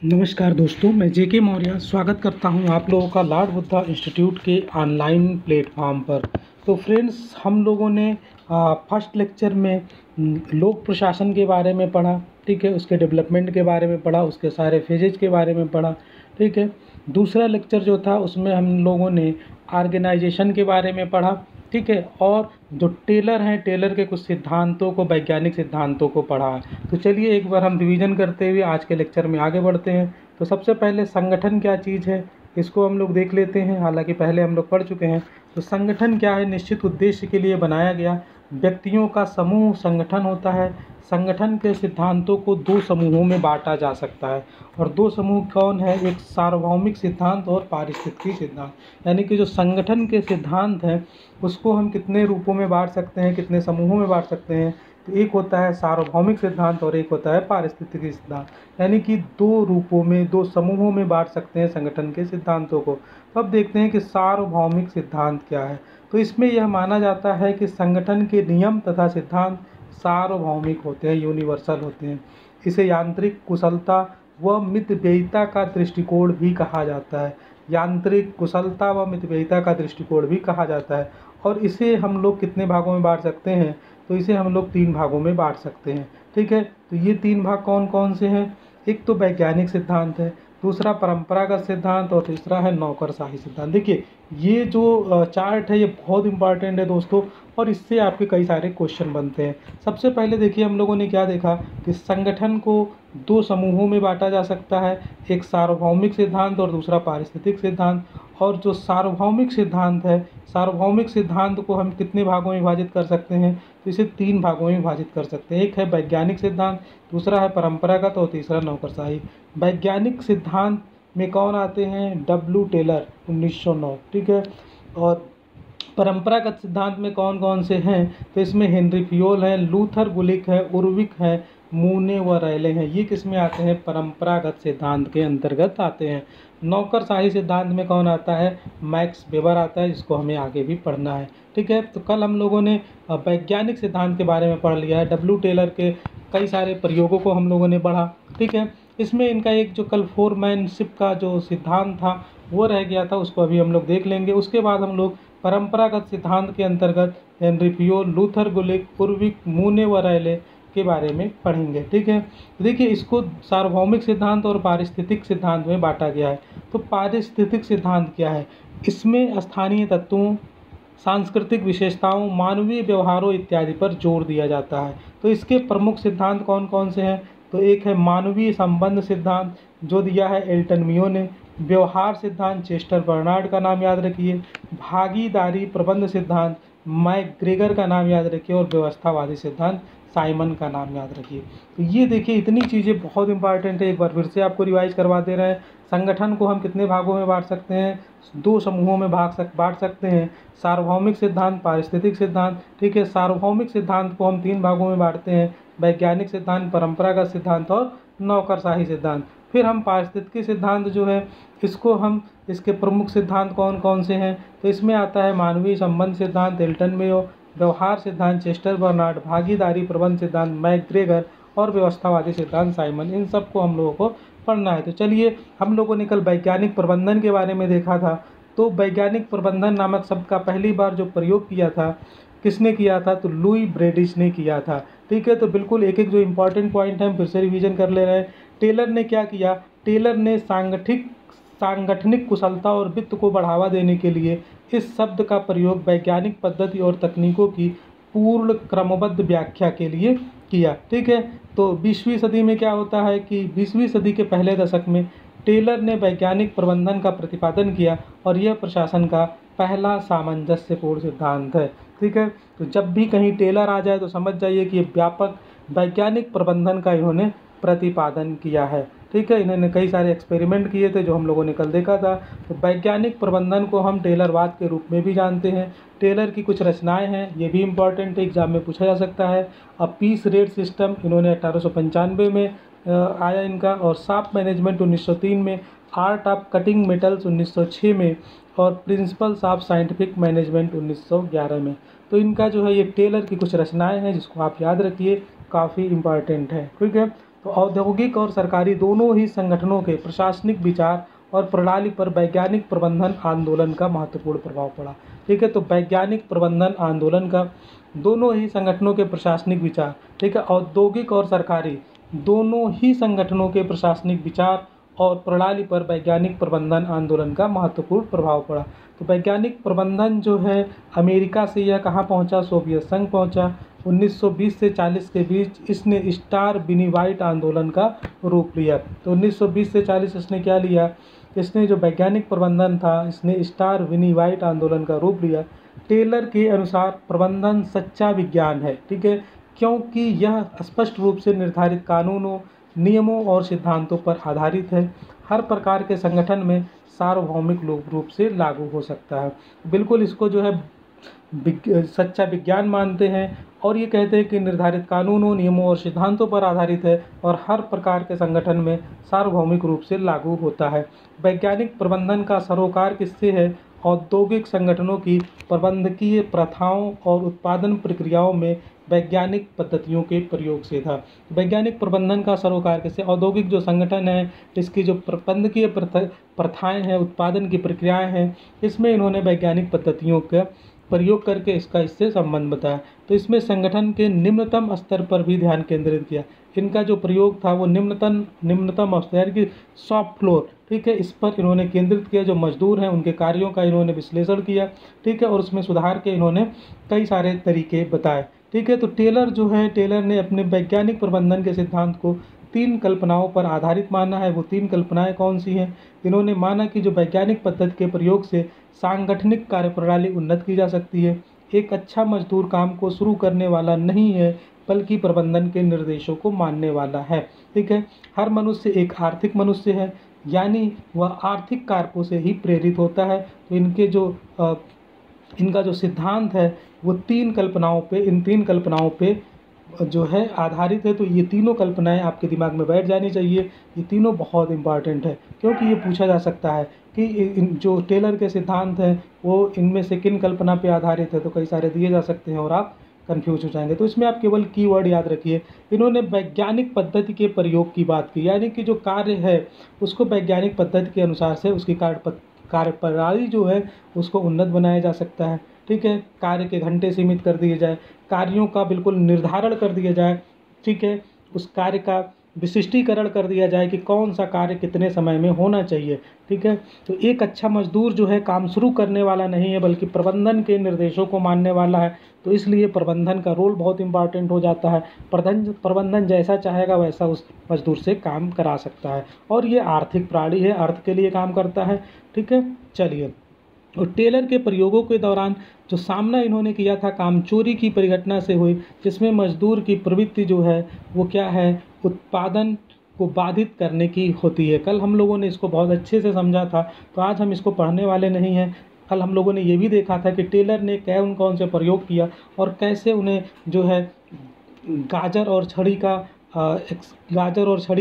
नमस्कार दोस्तों, मैं जेके मौर्य स्वागत करता हूं आप लोगों का लॉर्ड बुद्धा इंस्टीट्यूट के ऑनलाइन प्लेटफॉर्म पर। तो फ्रेंड्स, हम लोगों ने फर्स्ट लेक्चर में लोक प्रशासन के बारे में पढ़ा, ठीक है, उसके डेवलपमेंट के बारे में पढ़ा, उसके सारे फेजेज के बारे में पढ़ा, ठीक है। दूसरा लेक्चर जो था उसमें हम लोगों ने ऑर्गेनाइजेशन के बारे में पढ़ा, ठीक है, और जो टेलर हैं, टेलर के कुछ सिद्धांतों को, वैज्ञानिक सिद्धांतों को पढ़ा। तो चलिए एक बार हम रिवीजन करते हुए आज के लेक्चर में आगे बढ़ते हैं। तो सबसे पहले संगठन क्या चीज़ है, इसको हम लोग देख लेते हैं। हालांकि पहले हम लोग पढ़ चुके हैं। तो संगठन क्या है? निश्चित उद्देश्य के लिए बनाया गया व्यक्तियों का समूह संगठन होता है। संगठन के सिद्धांतों को दो समूहों में बांटा जा सकता है, और दो समूह कौन है? एक सार्वभौमिक सिद्धांत और पारिस्थितिकी सिद्धांत। यानी कि जो संगठन के सिद्धांत हैं उसको हम कितने रूपों में बांट सकते हैं, कितने समूहों में बांट सकते हैं? तो एक होता है सार्वभौमिक सिद्धांत और एक होता है पारिस्थितिकी सिद्धांत। यानी कि दो रूपों में, दो समूहों में बांट सकते हैं संगठन के सिद्धांतों को। तो अब देखते हैं कि सार्वभौमिक सिद्धांत क्या है। तो इसमें यह माना जाता है कि संगठन के नियम तथा सिद्धांत सार्वभौमिक होते हैं, यूनिवर्सल होते हैं। इसे यांत्रिक कुशलता व मितव्ययिता का दृष्टिकोण भी कहा जाता है। यांत्रिक कुशलता व मितव्ययिता का दृष्टिकोण भी कहा जाता है। और इसे हम लोग कितने भागों में बांट सकते हैं? तो इसे हम लोग 3 भागों में बांट सकते हैं, ठीक है। तो ये 3 भाग कौन कौन से हैं? एक तो वैज्ञानिक सिद्धांत है, दूसरा परंपरागत सिद्धांत और तीसरा है नौकरशाही सिद्धांत। देखिए, ये जो चार्ट है ये बहुत इंपॉर्टेंट है दोस्तों, और इससे आपके कई सारे क्वेश्चन बनते हैं। सबसे पहले देखिए, हम लोगों ने क्या देखा कि संगठन को दो समूहों में बांटा जा सकता है, एक सार्वभौमिक सिद्धांत और दूसरा पारिस्थितिक सिद्धांत। और जो सार्वभौमिक सिद्धांत है, सार्वभौमिक सिद्धांत को हम कितने भागों में विभाजित कर सकते हैं? तो इसे 3 भागों में विभाजित कर सकते हैं। एक है वैज्ञानिक सिद्धांत, दूसरा है परंपरागत और तीसरा नौकरशाही। वैज्ञानिक सिद्धांत में कौन आते हैं? डब्ल्यू टेलर 1909, ठीक है। और परंपरागत सिद्धांत में कौन कौन से हैं? तो इसमें हेनरी फियोल है, लूथर गुलिक है, उर्विक है, मूने व रैले हैं। ये किस में आते हैं? परंपरागत सिद्धांत के अंतर्गत आते हैं। नौकरशाही सिद्धांत में कौन आता है? मैक्स वेबर आता है, जिसको हमें आगे भी पढ़ना है, ठीक है। तो कल हम लोगों ने वैज्ञानिक सिद्धांत के बारे में पढ़ लिया है। डब्ल्यू टेलर के कई सारे प्रयोगों को हम लोगों ने पढ़ा, ठीक है। इसमें इनका एक जो कल फोरमैनशिप का जो सिद्धांत था वो रह गया था, उसको अभी हम लोग देख लेंगे। उसके बाद हम लोग परंपरागत सिद्धांत के अंतर्गत हेनरी फियोल, लूथर गुलिक, उर्विक, मूने व रैले के बारे में पढ़ेंगे, ठीक है। देखिए, इसको सार्वभौमिक सिद्धांत और पारिस्थितिक सिद्धांत में बांटा गया है। तो पारिस्थितिक सिद्धांत क्या है? इसमें स्थानीय तत्वों, सांस्कृतिक विशेषताओं, मानवीय व्यवहारों इत्यादि पर जोर दिया जाता है। तो इसके प्रमुख सिद्धांत कौन कौन से हैं? तो एक है मानवीय संबंध सिद्धांत, जो दिया है एल्टन मियो ने। व्यवहार सिद्धांत, चेस्टर बर्नार्ड का नाम याद रखिए। भागीदारी प्रबंध सिद्धांत, मैकग्रेगर का नाम याद रखिए। और व्यवस्थावादी सिद्धांत, साइमन का नाम याद रखिए। तो ये देखिए, इतनी चीज़ें बहुत इंपॉर्टेंट है। एक बार फिर से आपको रिवाइज करवा दे रहे हैं। संगठन को हम कितने भागों में बांट सकते हैं? 2 समूहों में बांट सकते हैं। सार्वभौमिक सिद्धांत, पारिस्थितिक सिद्धांत, ठीक है। सार्वभौमिक सिद्धांत को हम 3 भागों में बांटते हैं, वैज्ञानिक सिद्धांत, परंपरागत सिद्धांत और नौकरशाही सिद्धांत। फिर हम पारिस्थितिकी सिद्धांत जो है, इसको हम, इसके प्रमुख सिद्धांत कौन कौन से हैं? तो इसमें आता है मानवीय संबंध सिद्धांत, एल्टन मेयो। व्यवहार सिद्धांत, चेस्टर बर्नार्ड। भागीदारी प्रबंध सिद्धांत, मैकग्रेगर। और व्यवस्थावादी सिद्धांत, साइमन। इन सबको हम लोगों को पढ़ना है। तो चलिए, हम लोगों ने कल वैज्ञानिक प्रबंधन के बारे में देखा था। तो वैज्ञानिक प्रबंधन नामक शब्द का पहली बार जो प्रयोग किया था, किसने किया था? तो लुई ब्रेडिश ने किया था, ठीक है। तो बिल्कुल एक एक जो इंपॉर्टेंट पॉइंट है हम फिर से रिवीजन कर ले रहे हैं। टेलर ने क्या किया? टेलर ने सांगठनिक कुशलता और वित्त को बढ़ावा देने के लिए इस शब्द का प्रयोग वैज्ञानिक पद्धति और तकनीकों की पूर्ण क्रमबद्ध व्याख्या के लिए किया, ठीक है। तो 20वीं सदी में क्या होता है कि 20वीं सदी के पहले दशक में टेलर ने वैज्ञानिक प्रबंधन का प्रतिपादन किया, और यह प्रशासन का पहला सामंजस्यपूर्ण सिद्धांत है, ठीक है। तो जब भी कहीं टेलर आ जाए तो समझ जाइए कि ये व्यापक वैज्ञानिक प्रबंधन का इन्होंने प्रतिपादन किया है, ठीक है। इन्होंने कई सारे एक्सपेरिमेंट किए थे जो हम लोगों ने कल देखा था। तो वैज्ञानिक प्रबंधन को हम टेलरवाद के रूप में भी जानते हैं। टेलर की कुछ रचनाएं हैं, ये भी इंपॉर्टेंट है, एग्जाम में पूछा जा सकता है। पीस रेट सिस्टम इन्होंने 1895 में आया इनका। और साफ मैनेजमेंट 1903 में। आर्ट ऑफ कटिंग मेटल्स 1906 में। और प्रिंसिपल्स ऑफ साइंटिफिक मैनेजमेंट 1911 में। तो इनका जो है ये टेलर की कुछ रचनाएं हैं, जिसको आप याद रखिए, काफ़ी इंपॉर्टेंट है, ठीक है। तो औद्योगिक और सरकारी दोनों ही संगठनों के प्रशासनिक विचार और प्रणाली पर वैज्ञानिक प्रबंधन आंदोलन का महत्वपूर्ण प्रभाव पड़ा। ठीक है, तो वैज्ञानिक प्रबंधन आंदोलन का दोनों ही संगठनों के प्रशासनिक विचार, ठीक है, औद्योगिक और सरकारी दोनों ही संगठनों के प्रशासनिक विचार और प्रणाली पर वैज्ञानिक प्रबंधन आंदोलन का महत्वपूर्ण प्रभाव पड़ा। तो वैज्ञानिक प्रबंधन जो है अमेरिका से यह कहाँ पहुँचा, सोवियत संघ पहुँचा। 1920 से 40 के बीच इसने स्टार विनीवाइट आंदोलन का रूप लिया। तो 1920 से 40 इसने क्या लिया, इसने जो वैज्ञानिक प्रबंधन था इसने स्टार विनीवाइट आंदोलन का रूप लिया। टेलर के अनुसार प्रबंधन सच्चा विज्ञान है, ठीक है, क्योंकि यह स्पष्ट रूप से निर्धारित कानूनों, नियमों और सिद्धांतों पर आधारित है। हर प्रकार के संगठन में सार्वभौमिक रूप से लागू हो सकता है। बिल्कुल इसको जो है सच्चा विज्ञान मानते हैं और ये कहते हैं कि निर्धारित कानूनों, नियमों और सिद्धांतों पर आधारित है और हर प्रकार के संगठन में सार्वभौमिक रूप से लागू होता है। वैज्ञानिक प्रबंधन का सरोकार किससे है, औद्योगिक संगठनों की प्रबंधकीय प्रथाओं और उत्पादन प्रक्रियाओं में वैज्ञानिक पद्धतियों के प्रयोग से था। वैज्ञानिक प्रबंधन का सरोकार किससे, औद्योगिक जो संगठन है इसकी जो प्रबंधकीय प्रथाएं हैं, उत्पादन की प्रक्रियाएं हैं, इसमें इन्होंने वैज्ञानिक पद्धतियों का प्रयोग करके इसका इससे संबंध बताया। तो इसमें संगठन के निम्नतम स्तर पर भी ध्यान केंद्रित किया। इनका जो प्रयोग था वो निम्नतम स्तर यानी कि शॉप फ्लोर, ठीक है, इस पर इन्होंने केंद्रित किया। जो मजदूर हैं उनके कार्यों का इन्होंने विश्लेषण किया, ठीक है, और उसमें सुधार के इन्होंने कई सारे तरीके बताए। ठीक है, तो टेलर ने अपने वैज्ञानिक प्रबंधन के सिद्धांत को 3 कल्पनाओं पर आधारित माना है। वो 3 कल्पनाएं कौन सी हैं, इन्होंने माना कि जो वैज्ञानिक पद्धति के प्रयोग से सांगठनिक कार्यप्रणाली उन्नत की जा सकती है। एक अच्छा मजदूर काम को शुरू करने वाला नहीं है बल्कि प्रबंधन के निर्देशों को मानने वाला है। ठीक है, हर मनुष्य एक आर्थिक मनुष्य है, यानी वह आर्थिक कारकों से ही प्रेरित होता है। तो इनका जो सिद्धांत है वो इन 3 कल्पनाओं पे जो है आधारित है। तो ये तीनों कल्पनाएं आपके दिमाग में बैठ जानी चाहिए। ये तीनों बहुत इंपॉर्टेंट है क्योंकि ये पूछा जा सकता है कि जो टेलर के सिद्धांत हैं वो इनमें से किन कल्पना पे आधारित है। तो कई सारे दिए जा सकते हैं और आप कंफ्यूज हो जाएंगे। तो इसमें आप केवल कीवर्ड याद रखिए। इन्होंने वैज्ञानिक पद्धति के प्रयोग की बात की, यानी कि जो कार्य है उसको वैज्ञानिक पद्धति के अनुसार से उसकी कार्यप्रणाली जो है उसको उन्नत बनाया जा सकता है। ठीक है, कार्य के घंटे सीमित कर दिए जाए, कार्यों का बिल्कुल निर्धारण कर दिया जाए, ठीक है, उस कार्य का विशिष्टीकरण कर दिया जाए कि कौन सा कार्य कितने समय में होना चाहिए। ठीक है, तो एक अच्छा मजदूर जो है काम शुरू करने वाला नहीं है बल्कि प्रबंधन के निर्देशों को मानने वाला है। तो इसलिए प्रबंधन का रोल बहुत इंपॉर्टेंट हो जाता है। प्रबंधन जैसा चाहेगा वैसा उस मजदूर से काम करा सकता है और ये आर्थिक प्राणी है, अर्थ के लिए काम करता है। ठीक है, चलिए, और टेलर के प्रयोगों के दौरान जो सामना इन्होंने किया था कामचोरी की परिघटना से हुई, जिसमें मजदूर की प्रवृत्ति जो है वो क्या है, उत्पादन को बाधित करने की होती है। कल हम लोगों ने इसको बहुत अच्छे से समझा था, तो आज हम इसको पढ़ने वाले नहीं हैं। कल हम लोगों ने ये भी देखा था कि टेलर ने कौन से प्रयोग किया और कैसे उन्हें जो है गाजर और छड़ी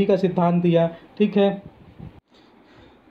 का सिद्धांत दिया। ठीक है,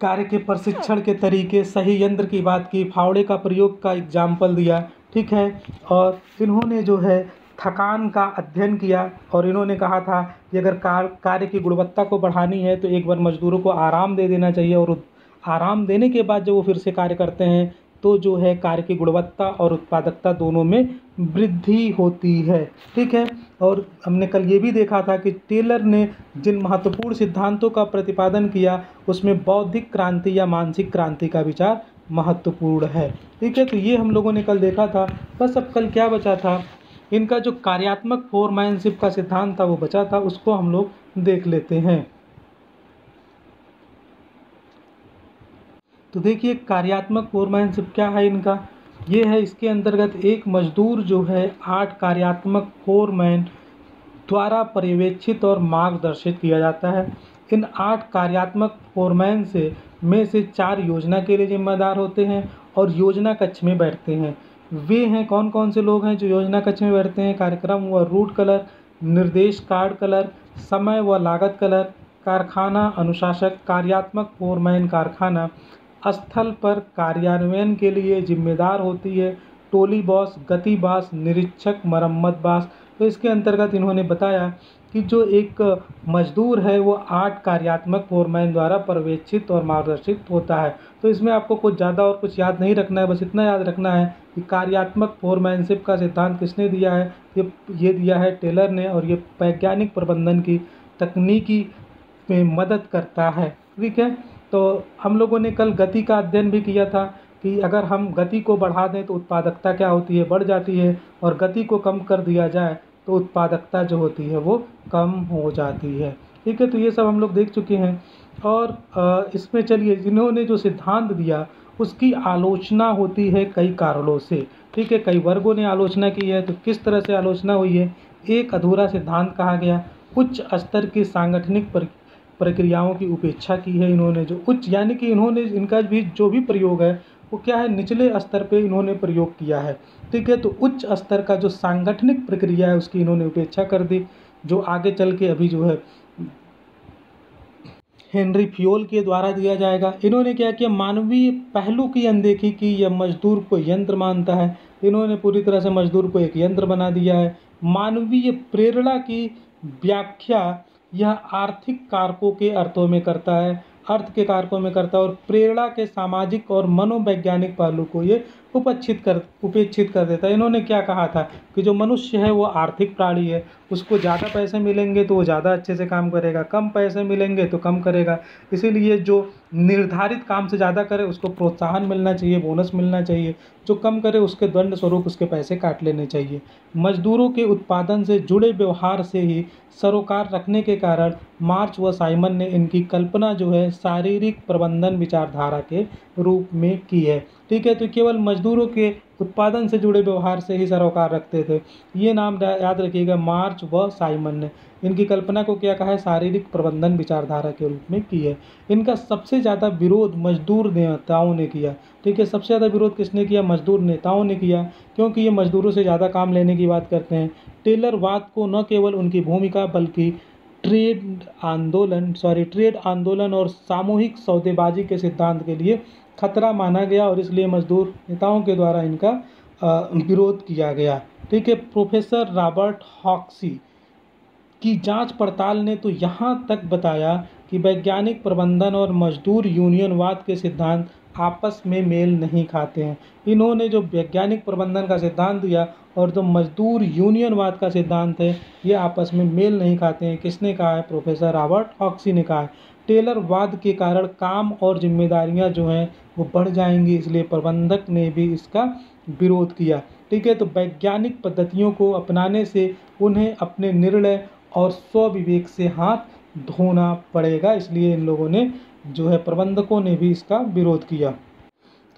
कार्य के प्रशिक्षण के तरीके, सही यंत्र की बात की, फावड़े का प्रयोग का एग्जाम्पल दिया। ठीक है, और इन्होंने जो है थकान का अध्ययन किया और इन्होंने कहा था कि अगर कार्य की गुणवत्ता को बढ़ानी है तो एक बार मजदूरों को आराम दे देना चाहिए और आराम देने के बाद जब वो फिर से कार्य करते हैं तो जो है कार्य की गुणवत्ता और उत्पादकता दोनों में वृद्धि होती है। ठीक है, और हमने कल ये भी देखा था कि टेलर ने जिन महत्वपूर्ण सिद्धांतों का प्रतिपादन किया उसमें बौद्धिक क्रांति या मानसिक क्रांति का विचार महत्वपूर्ण है। ठीक है, तो ये हम लोगों ने कल देखा था। बस अब कल क्या बचा था, इनका जो कार्यात्मक फोरमैनशिप का सिद्धांत था वो बचा था, उसको हम लोग देख लेते हैं। तो देखिए, कार्यात्मक फोरमैनशिप क्या है इनका, ये है इसके अंतर्गत एक मजदूर जो है 8 कार्यात्मक फोरमैन द्वारा पर्यवेक्षित और मार्गदर्शित किया जाता है। इन 8 कार्यात्मक फोरमैन में से 4 योजना के लिए जिम्मेदार होते हैं और योजना कक्ष में बैठते हैं। वे हैं कौन कौन से लोग हैं जो योजना कक्ष में बैठते हैं, कार्यक्रम व रूट कलर, निर्देश कार्ड कलर, समय व लागत कलर, कारखाना अनुशासक, कार्यात्मक फोरमैन कारखाना स्थल पर कार्यान्वयन के लिए जिम्मेदार होती है, टोली बॉस, गति बॉस, निरीक्षक, मरम्मत बॉस। तो इसके अंतर्गत इन्होंने बताया कि जो एक मजदूर है वो 8 कार्यात्मक फोरमैन द्वारा पर्यवेक्षित और मार्गदर्शित होता है। तो इसमें आपको कुछ ज़्यादा और कुछ याद नहीं रखना है, बस इतना याद रखना है कि कार्यात्मक फोरमैनशिप का सिद्धांत किसने दिया है, ये दिया है टेलर ने, और ये वैज्ञानिक प्रबंधन की तकनीकी में मदद करता है। ठीक है, तो हम लोगों ने कल गति का अध्ययन भी किया था कि अगर हम गति को बढ़ा दें तो उत्पादकता क्या होती है, बढ़ जाती है, और गति को कम कर दिया जाए तो उत्पादकता जो होती है वो कम हो जाती है। ठीक है, तो ये सब हम लोग देख चुके हैं। और इसमें चलिए, जिन्होंने जो सिद्धांत दिया उसकी आलोचना होती है कई कारणों से। ठीक है, कई वर्गों ने आलोचना की है। तो किस तरह से आलोचना हुई है? एक अधूरा सिद्धांत कहा गया, उच्च स्तर की सांगठनिक प्रक्रियाओं की उपेक्षा की है इन्होंने। जो उच्च यानी कि इन्होंने इनका भी जो भी प्रयोग है वो क्या है, निचले स्तर पे इन्होंने प्रयोग किया है। ठीक है, तो उच्च स्तर का जो सांगठनिक प्रक्रिया है उसकी इन्होंने उपेक्षा कर दी, जो आगे चल के अभी जो है हेनरी फ्योल के द्वारा दिया जाएगा। इन्होंने क्या किया, मानवीय पहलू की अनदेखी की, यह मजदूर को यंत्र मानता है। इन्होंने पूरी तरह से मजदूर को एक यंत्र बना दिया है। मानवीय प्रेरणा की व्याख्या यह आर्थिक कारकों के अर्थों में करता है, अर्थ के कारकों में करता है, और प्रेरणा के सामाजिक और मनोवैज्ञानिक पहलू को ये उपेक्षित कर देता है। इन्होंने क्या कहा था कि जो मनुष्य है वो आर्थिक प्राणी है, उसको ज़्यादा पैसे मिलेंगे तो वो ज़्यादा अच्छे से काम करेगा, कम पैसे मिलेंगे तो कम करेगा। इसीलिए जो निर्धारित काम से ज़्यादा करे उसको प्रोत्साहन मिलना चाहिए, बोनस मिलना चाहिए। जो कम करे उसके दंड स्वरूप उसके पैसे काट लेने चाहिए। मजदूरों के उत्पादन से जुड़े व्यवहार से ही सरोकार रखने के कारण मार्च व साइमन ने इनकी कल्पना जो है शारीरिक प्रबंधन विचारधारा के रूप में की है। ठीक है, तो केवल मजदूरों के उत्पादन से जुड़े व्यवहार से ही सरोकार रखते थे। ये नाम याद रखिएगा, मार्च व साइमन ने इनकी कल्पना को क्या कहा है, शारीरिक प्रबंधन विचारधारा के रूप में की है। इनका सबसे ज़्यादा विरोध मजदूर नेताओं ने किया। ठीक है, सबसे ज़्यादा विरोध किसने किया, मजदूर नेताओं ने किया, क्योंकि ये मजदूरों से ज़्यादा काम लेने की बात करते हैं। टेलरवाद को न केवल उनकी भूमिका बल्कि ट्रेड आंदोलन और सामूहिक सौदेबाजी के सिद्धांत के लिए खतरा माना गया, और इसलिए मजदूर नेताओं के द्वारा इनका विरोध किया गया। ठीक है, प्रोफेसर रॉबर्ट हॉक्सी की जांच पड़ताल ने तो यहाँ तक बताया कि वैज्ञानिक प्रबंधन और मजदूर यूनियनवाद के सिद्धांत आपस में मेल नहीं खाते हैं। इन्होंने जो वैज्ञानिक प्रबंधन का सिद्धांत दिया और जो मजदूर यूनियनवाद का सिद्धांत है ये आपस में मेल नहीं खाते हैं। किसने कहा है? प्रोफेसर रॉबर्ट हॉक्सी ने कहा है। टेलरवाद के कारण काम और जिम्मेदारियां जो हैं वो बढ़ जाएंगी, इसलिए प्रबंधक ने भी इसका विरोध किया। ठीक है, तो वैज्ञानिक पद्धतियों को अपनाने से उन्हें अपने निर्णय और स्वविवेक से हाथ धोना पड़ेगा, इसलिए इन लोगों ने जो है प्रबंधकों ने भी इसका विरोध किया।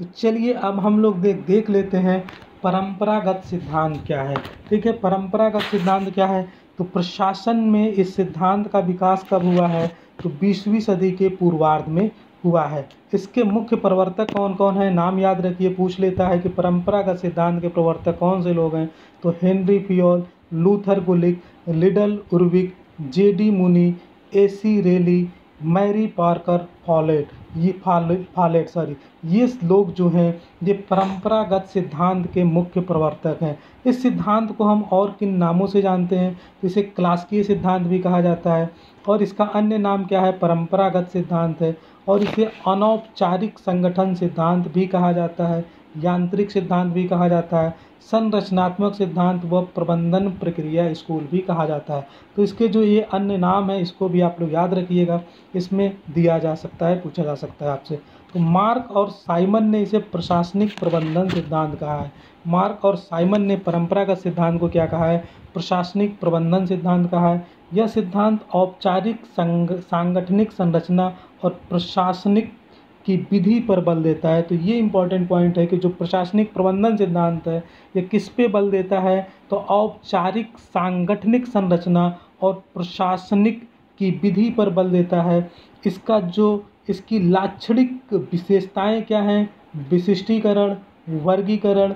तो चलिए अब हम लोग देख लेते हैं परंपरागत सिद्धांत क्या है। ठीक है, परंपरागत सिद्धांत क्या है? तो प्रशासन में इस सिद्धांत का विकास कब हुआ है? तो 20वीं सदी के पूर्वार्ध में हुआ है। इसके मुख्य प्रवर्तक कौन कौन हैं? नाम याद रखिए, पूछ लेता है कि परंपरागत सिद्धांत के प्रवर्तक कौन से लोग हैं। तो हेनरी फ्योल, लूथर गुलिक, लिडल उर्विक, जेडी मुनी, एसी रेली, मैरी पार्कर फॉलेट, ये लोग जो हैं ये परंपरागत सिद्धांत के मुख्य प्रवर्तक हैं। इस सिद्धांत को हम और किन नामों से जानते हैं? इसे क्लासिकीय सिद्धांत भी कहा जाता है, और इसका अन्य नाम क्या है? परंपरागत सिद्धांत है। और इसे अनौपचारिक संगठन सिद्धांत भी कहा जाता है, यांत्रिक सिद्धांत भी कहा जाता है, संरचनात्मक सिद्धांत व प्रबंधन प्रक्रिया स्कूल भी कहा जाता है। तो इसके जो ये अन्य नाम है इसको भी आप लोग याद रखिएगा, इसमें दिया जा सकता है, पूछा जा सकता है आपसे। तो मार्क और साइमन ने इसे प्रशासनिक प्रबंधन सिद्धांत कहा है। मार्क और साइमन ने परंपरागत सिद्धांत को क्या कहा है? प्रशासनिक प्रबंधन सिद्धांत कहा है। यह सिद्धांत औपचारिक सांगठनिक संरचना और प्रशासनिक की विधि पर बल देता है। तो ये इंपॉर्टेंट पॉइंट है कि जो प्रशासनिक प्रबंधन सिद्धांत है ये किस पे बल देता है? तो औपचारिक सांगठनिक संरचना और प्रशासनिक की विधि पर बल देता है। इसकी लाक्षणिक विशेषताएं क्या हैं? विशिष्टीकरण, वर्गीकरण,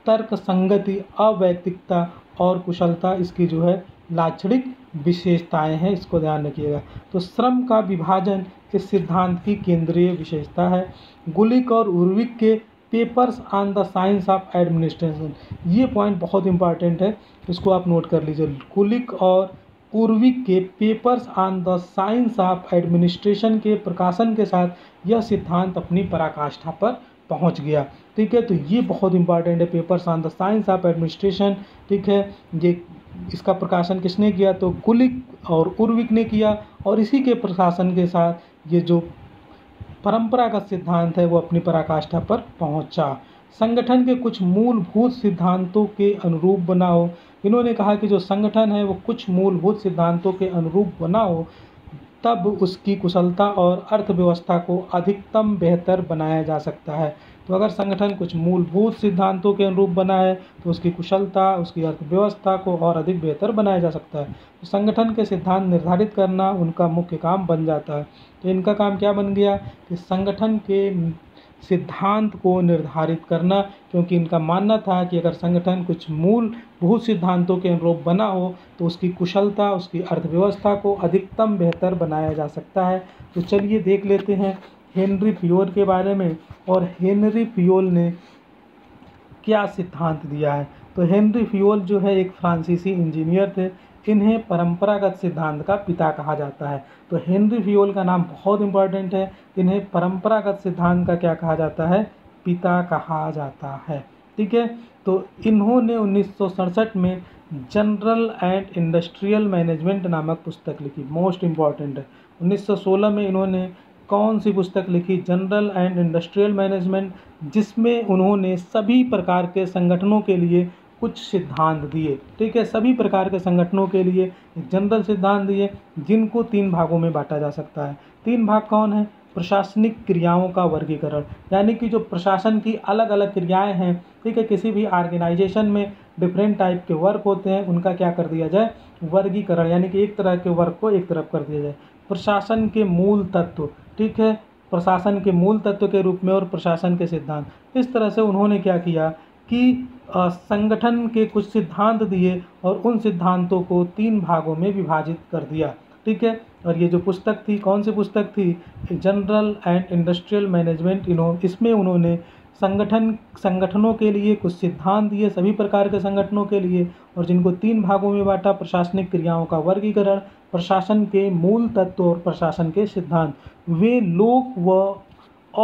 तर्क संगति, अवैयक्तिकता और कुशलता इसकी जो है लाक्षणिक विशेषताएं हैं, इसको ध्यान रखिएगा। तो श्रम का विभाजन इस सिद्धांत की केंद्रीय विशेषता है। गुलिक और उर्विक के papers on the science of administration, ये पॉइंट बहुत इंपॉर्टेंट है, इसको आप नोट कर लीजिए। गुलिक और उर्विक के papers on the science of administration के प्रकाशन के साथ यह सिद्धांत अपनी पराकाष्ठा पर पहुंच गया। ठीक है, तो ये बहुत इंपॉर्टेंट है, papers on the science of administration. ठीक है, ये इसका प्रकाशन किसने किया, तो गुलिक और उर्विक ने किया, और इसी के प्रकाशन के साथ ये जो परंपरागत सिद्धांत है वो अपनी पराकाष्ठा पर पहुंचा। संगठन के कुछ मूलभूत सिद्धांतों के अनुरूप बना हो। इन्होंने कहा कि जो संगठन है वो कुछ मूलभूत सिद्धांतों के अनुरूप बना हो, तब उसकी कुशलता और अर्थव्यवस्था को अधिकतम बेहतर बनाया जा सकता है। तो अगर संगठन कुछ मूलभूत सिद्धांतों के अनुरूप बना है तो उसकी कुशलता, उसकी अर्थव्यवस्था को और अधिक बेहतर बनाया जा सकता है। तो संगठन के सिद्धांत निर्धारित करना उनका मुख्य काम बन जाता है। तो इनका काम क्या बन गया कि संगठन के सिद्धांत को निर्धारित करना, क्योंकि इनका मानना था कि अगर संगठन कुछ मूलभूत सिद्धांतों के अनुरूप बना हो तो उसकी कुशलता, उसकी अर्थव्यवस्था को अधिकतम बेहतर बनाया जा सकता है। तो चलिए देख लेते हैं हेनरी फियोल के बारे में, और हेनरी फियोल ने क्या सिद्धांत दिया है। तो हेनरी फियोल जो है एक फ्रांसीसी इंजीनियर थे। इन्हें परंपरागत सिद्धांत का पिता कहा जाता है। तो हेनरी फियोल का नाम बहुत इंपॉर्टेंट है। इन्हें परंपरागत सिद्धांत का क्या कहा जाता है, पिता कहा जाता है। ठीक है, तो इन्होंने 1967 में जनरल एंड इंडस्ट्रियल मैनेजमेंट नामक पुस्तक लिखी, मोस्ट इम्पॉर्टेंट है। 1916 में इन्होंने कौन सी पुस्तक लिखी, जनरल एंड इंडस्ट्रियल मैनेजमेंट, जिसमें उन्होंने सभी प्रकार के संगठनों के लिए कुछ सिद्धांत दिए। ठीक है, सभी प्रकार के संगठनों के लिए जनरल सिद्धांत दिए, जिनको 3 भागों में बांटा जा सकता है। 3 भाग कौन है, प्रशासनिक क्रियाओं का वर्गीकरण, यानी कि जो प्रशासन की अलग अलग क्रियाएं हैं, ठीक है, किसी भी ऑर्गेनाइजेशन में डिफरेंट टाइप के वर्क होते हैं, उनका क्या कर दिया जाए, वर्गीकरण, यानी कि एक तरह के वर्क को एक तरफ कर दिया जाए। प्रशासन के मूल तत्व, ठीक है, प्रशासन के मूल तत्व के रूप में, और प्रशासन के सिद्धांत, इस तरह से उन्होंने क्या किया कि संगठन के कुछ सिद्धांत दिए और उन सिद्धांतों को 3 भागों में विभाजित कर दिया। ठीक है, और ये जो पुस्तक थी, कौन सी पुस्तक थी, जनरल एंड इंडस्ट्रियल मैनेजमेंट। इसमें उन्होंने संगठनों के लिए कुछ सिद्धांत दिए, सभी प्रकार के संगठनों के लिए, और जिनको 3 भागों में बांटा, प्रशासनिक क्रियाओं का वर्गीकरण, प्रशासन के मूल तत्व और प्रशासन के सिद्धांत। वे लोक व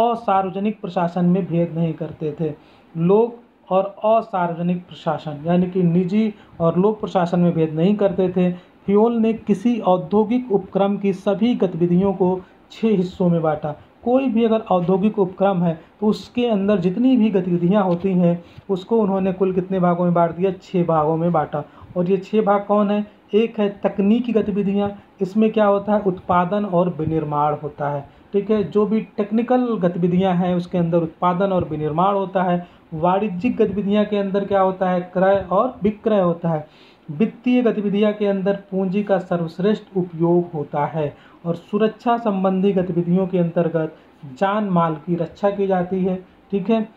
असार्वजनिक प्रशासन में भेद नहीं करते थे। लोक और असार्वजनिक प्रशासन यानी कि निजी और लोक प्रशासन में भेद नहीं करते थे। फियोल ने किसी औद्योगिक उपक्रम की सभी गतिविधियों को 6 हिस्सों में बांटा। कोई भी अगर औद्योगिक उपक्रम है तो उसके अंदर जितनी भी गतिविधियां होती हैं उसको उन्होंने कुल कितने भागों में बांट दिया, 6 भागों में बांटा। और ये 6 भाग कौन है, एक है तकनीकी गतिविधियां, इसमें क्या होता है, उत्पादन और विनिर्माण होता है। ठीक है, जो भी टेक्निकल गतिविधियां हैं उसके अंदर उत्पादन और विनिर्माण होता है। वाणिज्यिक गतिविधियां के अंदर क्या होता है, क्रय और विक्रय होता है। वित्तीय गतिविधियां के अंदर पूंजी का सर्वश्रेष्ठ उपयोग होता है। और सुरक्षा संबंधी गतिविधियों के अंतर्गत जान माल की रक्षा की जाती है। ठीक है,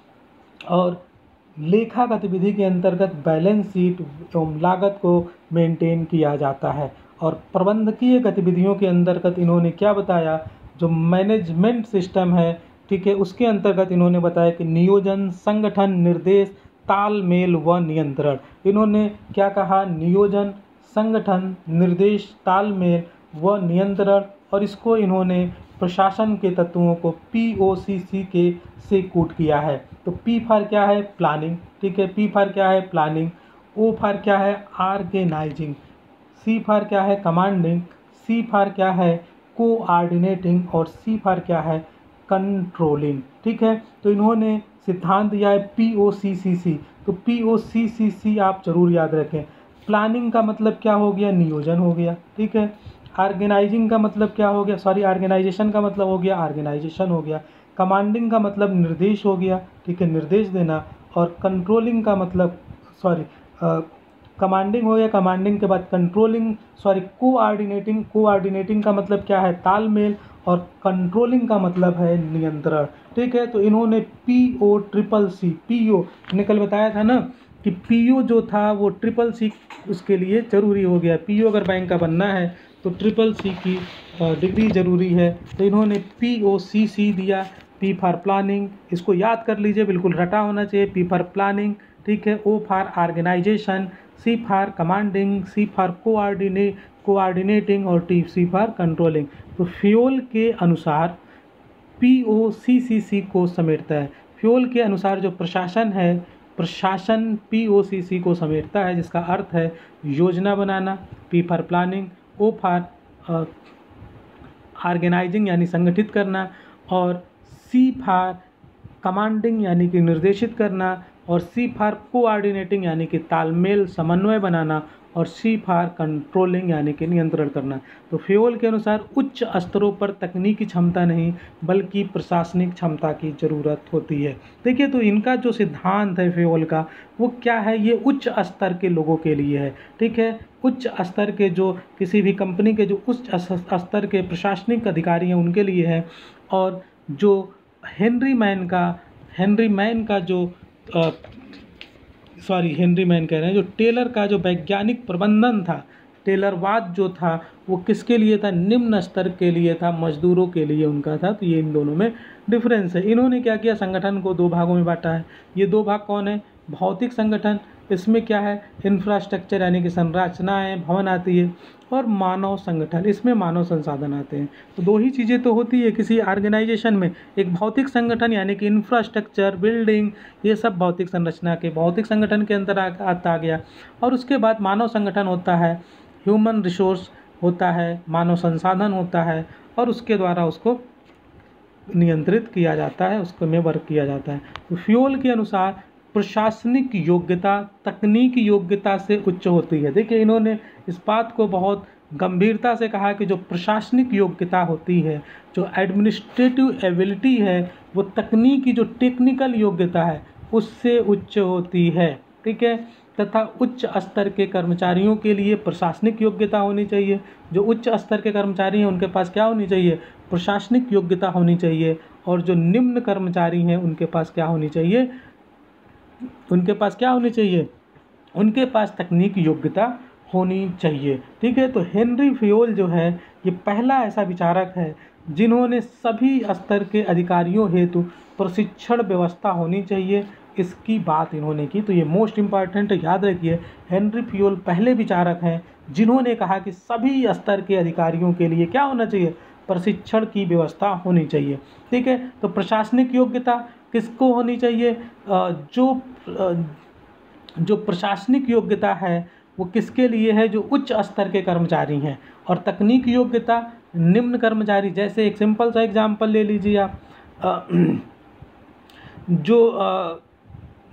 और लेखा गतिविधि के अंतर्गत बैलेंस शीट एवं लागत को मेंटेन किया जाता है। और प्रबंधकीय गतिविधियों के अंतर्गत इन्होंने क्या बताया, जो मैनेजमेंट सिस्टम है, ठीक है, उसके अंतर्गत इन्होंने बताया कि नियोजन, संगठन, निर्देश, तालमेल व नियंत्रण। इन्होंने क्या कहा, नियोजन, संगठन, निर्देश, तालमेल व नियंत्रण, और इसको इन्होंने प्रशासन के तत्वों को POCC के से कूट किया है। तो P फॉर क्या है, प्लानिंग। ठीक है, P फॉर क्या है, प्लानिंग। O फॉर क्या है, ऑर्गेनाइजिंग। C फॉर क्या है, कमांडिंग। C फॉर क्या है, कोऑर्डिनेटिंग। और C फॉर क्या है, कंट्रोलिंग। ठीक है, तो इन्होंने सिद्धांत दिया है POCC। तो POCC आप जरूर याद रखें। प्लानिंग का मतलब क्या हो गया, नियोजन हो गया। ठीक है, ऑर्गेनाइजिंग का मतलब क्या हो गया, ऑर्गेनाइजेशन का मतलब हो गया, ऑर्गेनाइजेशन हो गया। कमांडिंग का मतलब निर्देश हो गया, ठीक है, निर्देश देना। और कंट्रोलिंग का मतलब कमांडिंग हो गया, कमांडिंग के बाद कंट्रोलिंग, कोऑर्डिनेटिंग का मतलब क्या है, तालमेल। और कंट्रोलिंग का मतलब है नियंत्रण। ठीक है, तो इन्होंने POCC, PO ने कल बताया था ना कि PO जो था वो CCC उसके लिए ज़रूरी हो गया। PO अगर बैंक का बनना है तो CCC की डिग्री ज़रूरी है। तो इन्होंने POCC दिया। P फॉर प्लानिंग, इसको याद कर लीजिए, बिल्कुल रटा होना चाहिए। P फॉर प्लानिंग, ठीक है। O for organisation, C for commanding, C for coordinating और टी फॉर कंट्रोलिंग। तो फ्यूल के अनुसार POCCC को समेटता है। फ्यूल के अनुसार जो प्रशासन है, प्रशासन POCC को समेटता है, जिसका अर्थ है योजना बनाना, P for planning, O for organising यानी संगठित करना, और C फॉर कमांडिंग यानी कि निर्देशित करना, और C फॉर कोऑर्डिनेटिंग यानी कि तालमेल समन्वय बनाना, और C फॉर कंट्रोलिंग यानी कि नियंत्रण करना। तो फ्यूल के अनुसार उच्च स्तरों पर तकनीकी क्षमता नहीं बल्कि प्रशासनिक क्षमता की ज़रूरत होती है। देखिए, तो इनका जो सिद्धांत है फ्यूल का, वो क्या है, ये उच्च स्तर के लोगों के लिए है। ठीक है, उच्च स्तर के जो किसी भी कंपनी के जो उच्च स्तर के प्रशासनिक अधिकारी हैं उनके लिए है। और जो हेनरी मैन का जो हेनरी मैन कह रहे हैं, जो टेलर का जो वैज्ञानिक प्रबंधन था, टेलरवाद जो था, वो किसके लिए था, निम्न स्तर के लिए था, मजदूरों के लिए उनका था। तो ये इन दोनों में डिफरेंस है। इन्होंने क्या किया, संगठन को 2 भागों में बांटा है। ये 2 भाग कौन है, भौतिक संगठन, इसमें क्या है, इंफ्रास्ट्रक्चर यानी कि संरचनाएं, भवन आती है, और मानव संगठन, इसमें मानव संसाधन आते हैं। तो 2 ही चीज़ें तो होती है किसी ऑर्गेनाइजेशन में, एक भौतिक संगठन यानी कि इंफ्रास्ट्रक्चर, बिल्डिंग, ये सब भौतिक संरचना के भौतिक संगठन के अंदर आ गया। और उसके बाद मानव संगठन होता है, ह्यूमन रिसोर्स होता है, मानव संसाधन होता है, और उसके द्वारा उसको नियंत्रित किया जाता है, उसको में वर्क किया जाता है। तो फ्यूल के अनुसार प्रशासनिक योग्यता तकनीकी योग्यता से उच्च होती है। देखिए, इन्होंने इस बात को बहुत गंभीरता से कहा कि जो प्रशासनिक योग्यता होती है, जो एडमिनिस्ट्रेटिव एबिलिटी है, वो तकनीकी जो टेक्निकल योग्यता है उससे उच्च होती है। ठीक है, तथा उच्च स्तर के कर्मचारियों के लिए प्रशासनिक योग्यता होनी चाहिए। जो उच्च स्तर के कर्मचारी हैं उनके पास क्या होनी चाहिए, प्रशासनिक योग्यता होनी चाहिए। और जो निम्न कर्मचारी हैं उनके पास क्या होनी चाहिए, उनके पास तकनीकी योग्यता होनी चाहिए। ठीक है, तो हेनरी फ्यूल जो है, ये पहला ऐसा विचारक है जिन्होंने सभी स्तर के अधिकारियों हेतु प्रशिक्षण व्यवस्था होनी चाहिए, इसकी बात इन्होंने की। तो ये मोस्ट इम्पॉर्टेंट है, याद रखिए, हेनरी फ्यूल पहले विचारक हैं जिन्होंने कहा कि सभी स्तर के अधिकारियों के लिए क्या होना चाहिए, प्रशिक्षण की व्यवस्था होनी चाहिए। ठीक है, तो प्रशासनिक योग्यता किसको होनी चाहिए, जो प्रशासनिक योग्यता है वो किसके लिए है, जो उच्च स्तर के कर्मचारी हैं। और तकनीकी योग्यता निम्न कर्मचारी, जैसे एक सिंपल सा एग्जांपल ले लीजिए आप,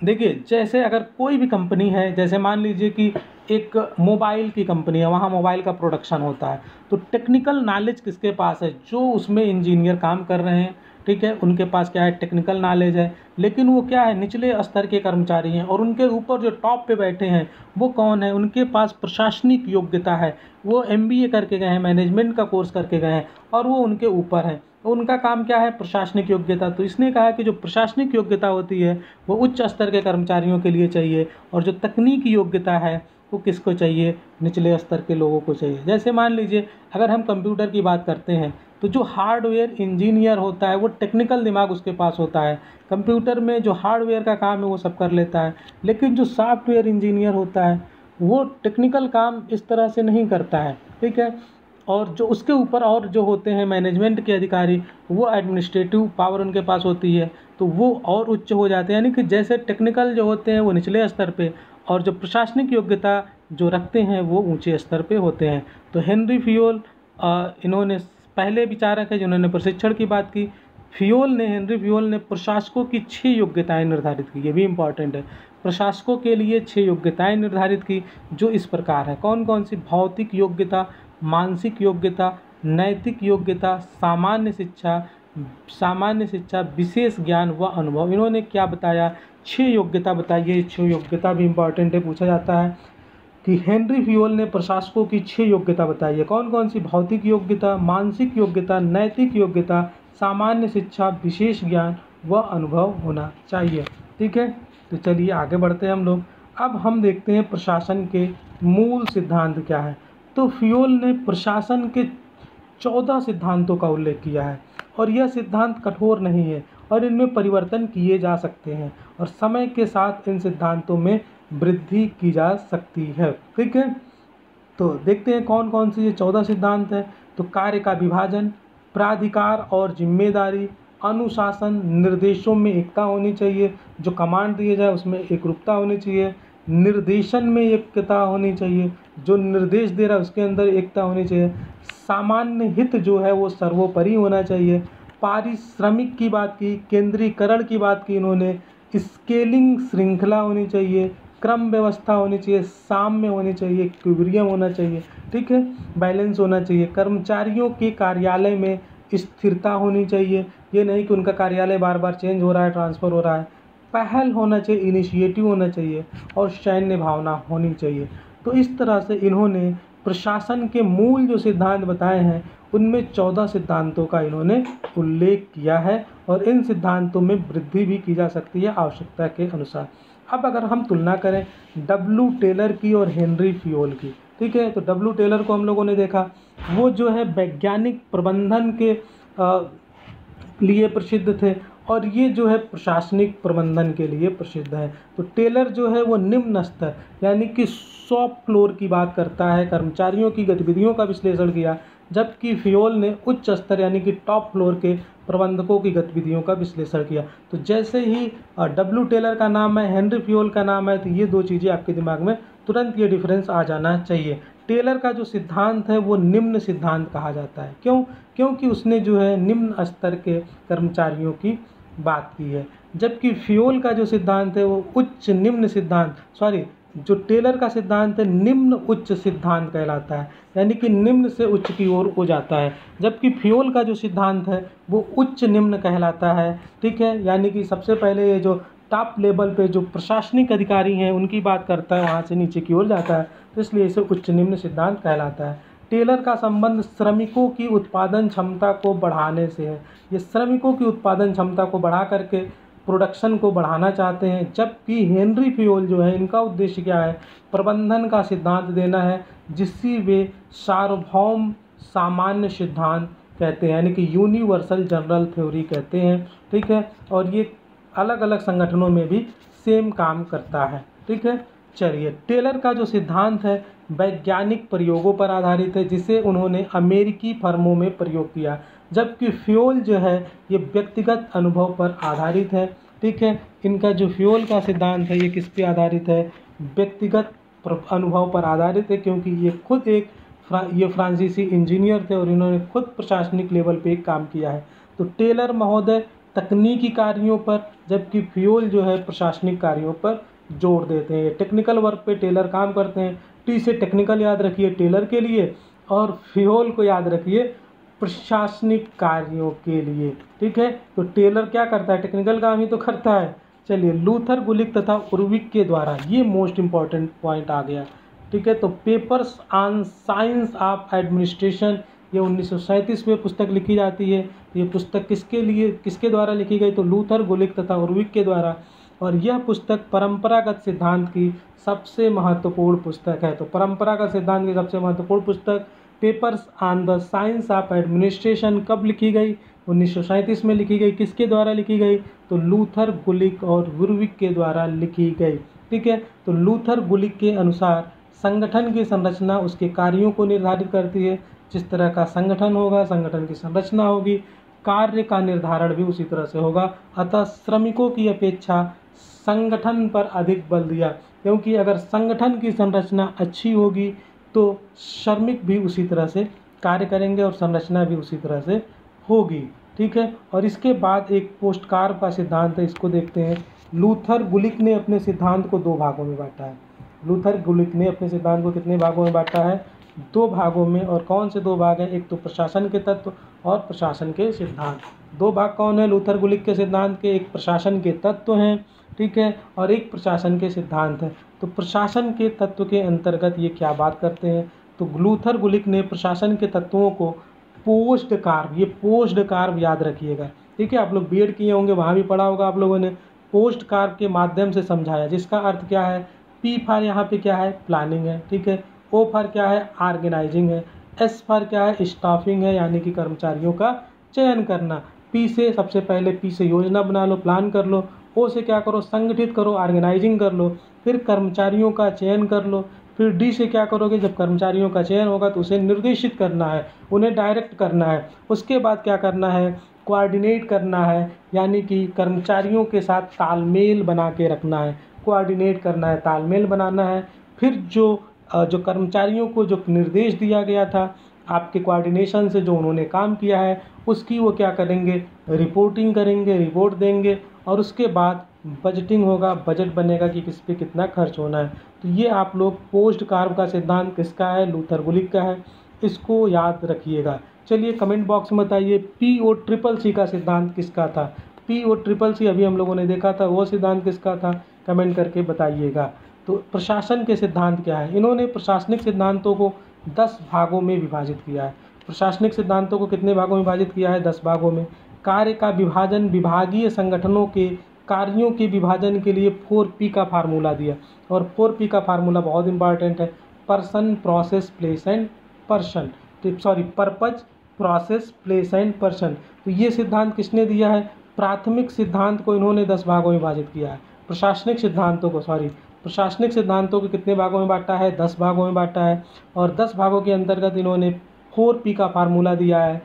देखिए, जैसे अगर कोई भी कंपनी है, जैसे मान लीजिए कि एक मोबाइल की कंपनी है, वहाँ मोबाइल का प्रोडक्शन होता है, तो टेक्निकल नॉलेज किसके पास है, जो उसमें इंजीनियर काम कर रहे हैं। ठीक है, उनके पास क्या है, टेक्निकल नॉलेज है। लेकिन वो क्या है, निचले स्तर के कर्मचारी हैं, और उनके ऊपर जो टॉप पे बैठे हैं वो कौन है, उनके पास प्रशासनिक योग्यता है, वो MBA करके गए हैं, मैनेजमेंट का कोर्स करके गए हैं, और वो उनके ऊपर हैं। तो उनका काम क्या है, प्रशासनिक योग्यता। तो इसने कहा कि जो प्रशासनिक योग्यता होती है वो उच्च स्तर के कर्मचारियों के लिए चाहिए, और जो तकनीकी योग्यता है वो किसको चाहिए, निचले स्तर के लोगों को चाहिए। जैसे मान लीजिए अगर हम कंप्यूटर की बात करते हैं, तो जो हार्डवेयर इंजीनियर होता है वो टेक्निकल दिमाग उसके पास होता है, कंप्यूटर में जो हार्डवेयर का काम है वो सब कर लेता है। लेकिन जो सॉफ्टवेयर इंजीनियर होता है वो टेक्निकल काम इस तरह से नहीं करता है। ठीक है, और जो उसके ऊपर और जो होते हैं मैनेजमेंट के अधिकारी, वो एडमिनिस्ट्रेटिव पावर उनके पास होती है, तो वो और उच्च हो जाते हैं। यानी कि जैसे टेक्निकल जो होते हैं वो निचले स्तर पे, और जो प्रशासनिक योग्यता जो रखते हैं वो ऊंचे स्तर पे होते हैं। तो हेनरी फ्यूल इन्होंने पहले विचारक है जिन्होंने प्रशिक्षण की बात की। हेनरी फ्यूल ने प्रशासकों की 6 योग्यताएं निर्धारित की, ये भी इम्पॉर्टेंट है। प्रशासकों के लिए 6 योग्यताएं निर्धारित की, जो इस प्रकार है। कौन कौन सी, भौतिक योग्यता, मानसिक योग्यता, नैतिक योग्यता, सामान्य शिक्षा, विशेष ज्ञान व अनुभव। इन्होंने क्या बताया, 6 योग्यता बताई है। 6 योग्यता भी इम्पॉर्टेंट है, पूछा जाता है कि हेनरी फ्यूल ने प्रशासकों की 6 योग्यता बताई है। कौन कौन सी, भौतिक योग्यता, मानसिक योग्यता, नैतिक योग्यता, सामान्य शिक्षा, विशेष ज्ञान व अनुभव होना चाहिए। ठीक है, तो चलिए आगे बढ़ते हैं हम लोग। अब हम देखते हैं प्रशासन के मूल सिद्धांत क्या है। तो फ्यूल ने प्रशासन के 14 सिद्धांतों का उल्लेख किया है, और यह सिद्धांत कठोर नहीं है और इनमें परिवर्तन किए जा सकते हैं, और समय के साथ इन सिद्धांतों में वृद्धि की जा सकती है। ठीक है, तो देखते हैं कौन कौन से ये 14 सिद्धांत हैं। तो कार्य का विभाजन, प्राधिकार और जिम्मेदारी, अनुशासन, निर्देशों में एकता होनी चाहिए, जो कमांड दिए जाए उसमें एकरूपता होनी चाहिए, निर्देशन में एकता होनी चाहिए, जो निर्देश दे रहा है उसके अंदर एकता होनी चाहिए, सामान्य हित जो है वो सर्वोपरि होना चाहिए, पारिश्रमिक की बात की, केंद्रीकरण की बात की इन्होंने, स्केलिंग श्रृंखला होनी चाहिए, क्रम व्यवस्था होनी चाहिए, साम्य होनी चाहिए, इक्विलिब्रियम होना चाहिए, ठीक है, बैलेंस होना चाहिए, कर्मचारियों के कार्यालय में स्थिरता होनी चाहिए, ये नहीं कि उनका कार्यालय बार बार चेंज हो रहा है, ट्रांसफ़र हो रहा है, पहल होना चाहिए, इनिशिएटिव होना चाहिए और सैन्य भावना होनी चाहिए। तो इस तरह से इन्होंने प्रशासन के मूल जो सिद्धांत बताए हैं उनमें 14 सिद्धांतों का इन्होंने उल्लेख किया है और इन सिद्धांतों में वृद्धि भी की जा सकती है आवश्यकता के अनुसार। अब अगर हम तुलना करें डब्ल्यू टेलर की और हेनरी फियोल की, ठीक है, तो डब्ल्यू टेलर को हम लोगों ने देखा, वो जो है वैज्ञानिक प्रबंधन के लिए प्रसिद्ध थे और ये जो है प्रशासनिक प्रबंधन के लिए प्रसिद्ध है। तो टेलर जो है वो निम्न स्तर यानी कि शॉप फ्लोर की बात करता है, कर्मचारियों की गतिविधियों का विश्लेषण किया, जबकि फियोल ने उच्च स्तर यानी कि टॉप फ्लोर के प्रबंधकों की गतिविधियों का विश्लेषण किया। तो जैसे ही डब्ल्यू टेलर का नाम है, हेनरी फियोल का नाम है, तो ये दो चीज़ें आपके दिमाग में तुरंत ये डिफरेंस आ जाना चाहिए। टेलर का जो सिद्धांत है वो निम्न सिद्धांत कहा जाता है। क्यों? क्योंकि उसने जो है निम्न स्तर के कर्मचारियों की बात की है, जबकि फियोल का जो सिद्धांत है वो उच्च निम्न सिद्धांत जो टेलर का सिद्धांत है निम्न उच्च सिद्धांत कहलाता है, यानी कि निम्न से उच्च की ओर हो जाता है, जबकि फियोल का जो सिद्धांत है वो उच्च निम्न कहलाता है, ठीक है, यानी कि सबसे पहले ये जो टॉप लेवल पे जो प्रशासनिक अधिकारी हैं उनकी बात करता है, वहाँ से नीचे की ओर जाता है, तो इसलिए इसे उच्च निम्न सिद्धांत कहलाता है। टेलर का संबंध श्रमिकों की उत्पादन क्षमता को बढ़ाने से है। ये श्रमिकों की उत्पादन क्षमता को बढ़ा करके प्रोडक्शन को बढ़ाना चाहते हैं, जबकि हेनरी फियोल जो है इनका उद्देश्य क्या है? प्रबंधन का सिद्धांत देना है, जिसे वे सार्वभौम सामान्य सिद्धांत कहते हैं, यानी कि यूनिवर्सल जनरल थ्योरी कहते हैं, ठीक है, और ये अलग अलग संगठनों में भी सेम काम करता है, ठीक है। चलिए, टेलर का जो सिद्धांत है वैज्ञानिक प्रयोगों पर आधारित है, जिसे उन्होंने अमेरिकी फर्मों में प्रयोग किया, जबकि फ्योल जो है ये व्यक्तिगत अनुभव पर आधारित है, ठीक है। इनका जो फ्योल का सिद्धांत है ये किस पे आधारित है? व्यक्तिगत अनुभव पर आधारित है, क्योंकि ये खुद ये फ्रांसीसी इंजीनियर थे और इन्होंने खुद प्रशासनिक लेवल पे काम किया है। तो टेलर महोदय तकनीकी कार्यों पर, जबकि फ्योल जो है प्रशासनिक कार्यों पर जोर देते हैं। टेक्निकल वर्क पे टेलर काम करते हैं। टी से टेक्निकल याद रखिए टेलर के लिए, और फ्योल को याद रखिए प्रशासनिक कार्यों के लिए, ठीक है। तो टेलर क्या करता है? टेक्निकल काम ही तो करता है। चलिए, लूथर, गुलिक तथा उर्विक के द्वारा, ये मोस्ट इम्पॉर्टेंट पॉइंट आ गया, ठीक है। तो papers on science of administration, ये 1937 में पुस्तक लिखी जाती है। ये पुस्तक किसके द्वारा लिखी गई? तो लूथर, गुलिक तथा उर्विक के द्वारा, और यह पुस्तक परंपरागत सिद्धांत की सबसे महत्वपूर्ण पुस्तक है। तो परंपरागत सिद्धांत की सबसे महत्वपूर्ण पुस्तक papers on the science of administration कब लिखी गई? 1937 में लिखी गई। किसके द्वारा लिखी गई? तो लूथर, गुलिक और उर्विक के द्वारा लिखी गई, ठीक है। तो लूथर, गुलिक के अनुसार संगठन की संरचना उसके कार्यों को निर्धारित करती है। जिस तरह का संगठन होगा, संगठन की संरचना होगी, कार्य का निर्धारण भी उसी तरह से होगा। अतः श्रमिकों की अपेक्षा संगठन पर अधिक बल दिया, क्योंकि अगर संगठन की संरचना अच्छी होगी तो श्रमिक भी उसी तरह से कार्य करेंगे और संरचना भी उसी तरह से होगी, ठीक है। और इसके बाद एक पोस्टकार्व का सिद्धांत है, इसको देखते हैं। लूथर, गुलिक ने अपने सिद्धांत को दो भागों में बांटा है। लूथर, गुलिक ने अपने सिद्धांत को कितने भागों में बांटा है? दो भागों में। और कौन से दो भाग हैं? एक तो प्रशासन के तत्व और प्रशासन के सिद्धांत। दो भाग कौन है लूथर, गुलिक के सिद्धांत के? एक प्रशासन के तत्व हैं, ठीक है, और एक प्रशासन के सिद्धांत है। तो प्रशासन के तत्व के अंतर्गत ये क्या बात करते हैं? तो लूथर, गुलिक ने प्रशासन के तत्वों को पोस्ट कार्व, ये पोस्ट कार्व याद रखिएगा, ठीक है। आप लोग बीएड किए होंगे, वहाँ भी पढ़ा होगा आप लोगों ने। पोस्ट कार्व के माध्यम से समझाया, जिसका अर्थ क्या है? पी फॉर यहाँ पे क्या है? प्लानिंग है, ठीक है। ओ फॉर क्या है? ऑर्गेनाइजिंग है। एस फॉर क्या है? स्टाफिंग है, यानी कि कर्मचारियों का चयन करना। पी से सबसे पहले पी से योजना बना लो, प्लान कर लो। ओ से क्या करो? संगठित करो, ऑर्गेनाइजिंग कर लो। फिर कर्मचारियों का चयन कर लो, फिर डी से क्या करोगे, जब कर्मचारियों का चयन होगा तो उसे निर्देशित करना है, उन्हें डायरेक्ट करना है। उसके बाद क्या करना है, कोऑर्डिनेट करना है, यानी कि कर्मचारियों के साथ तालमेल बना के रखना है, कोऑर्डिनेट करना है, तालमेल बनाना है। फिर जो कर्मचारियों को जो निर्देश दिया गया था आपके कोऑर्डिनेशन से, जो उन्होंने काम किया है, उसकी वो क्या करेंगे, रिपोर्टिंग करेंगे, रिपोर्ट देंगे। और उसके बाद बजटिंग होगा, बजट बनेगा कि किस पे कितना खर्च होना है। तो ये आप लोग पोस्ट कार्व का सिद्धांत किसका है, लूथर गुलिक का है, इसको याद रखिएगा। चलिए कमेंट बॉक्स में बताइए POCCC का सिद्धांत किसका था। POCCC अभी हम लोगों ने देखा था, वो सिद्धांत किसका था, कमेंट करके बताइएगा। तो प्रशासन के सिद्धांत क्या है, इन्होंने प्रशासनिक सिद्धांतों को 10 भागों में विभाजित किया है। प्रशासनिक सिद्धांतों को कितने भागों में विभाजित किया है, 10 भागों में। कार्य का विभाजन, विभागीय संगठनों के कार्यों के विभाजन के लिए 4P का फार्मूला दिया, और 4P का फार्मूला बहुत इंपॉर्टेंट है, person, process, place and person, purpose, process, place and person. तो ये सिद्धांत किसने दिया है, प्राथमिक सिद्धांत को इन्होंने 10 भागों में विभाजित किया है। प्रशासनिक सिद्धांतों को कितने भागों में बांटा है, 10 भागों में बांटा है। और 10 भागों के अंतर्गत इन्होंने 4P का फार्मूला दिया है,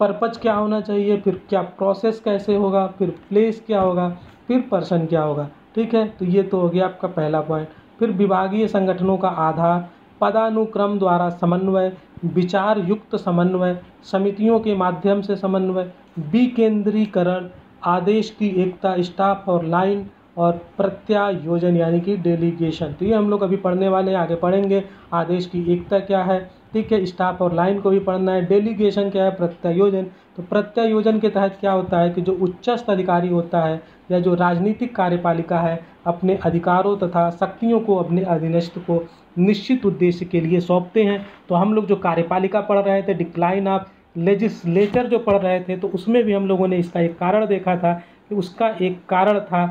पर्पज क्या होना चाहिए, फिर क्या प्रोसेस कैसे होगा, फिर प्लेस क्या होगा, फिर पर्सन क्या होगा। ठीक है, तो ये तो हो गया आपका पहला पॉइंट। फिर विभागीय संगठनों का आधार, पदानुक्रम द्वारा समन्वय, विचार युक्त समन्वय, समितियों के माध्यम से समन्वय, विकेंद्रीकरण, आदेश की एकता, स्टाफ और लाइन, और प्रत्यायोजन यानी कि डेलीगेशन। तो ये हम लोग अभी पढ़ने वाले हैं, आगे पढ़ेंगे। आदेश की एकता क्या है, ठीक है, स्टाफ और लाइन को भी पढ़ना है। डेलीगेशन क्या है, प्रत्यायोजन। तो प्रत्यायोजन के तहत क्या होता है कि जो उच्चस्थ अधिकारी होता है या जो राजनीतिक कार्यपालिका है, अपने अधिकारों तथा शक्तियों को अपने अधीनस्थ को निश्चित उद्देश्य के लिए सौंपते हैं। तो हम लोग जो कार्यपालिका पढ़ रहे थे, डिक्लाइन ऑफ लेजिस्लेचर जो पढ़ रहे थे, तो उसमें भी हम लोगों ने इसका एक कारण देखा था कि उसका एक कारण था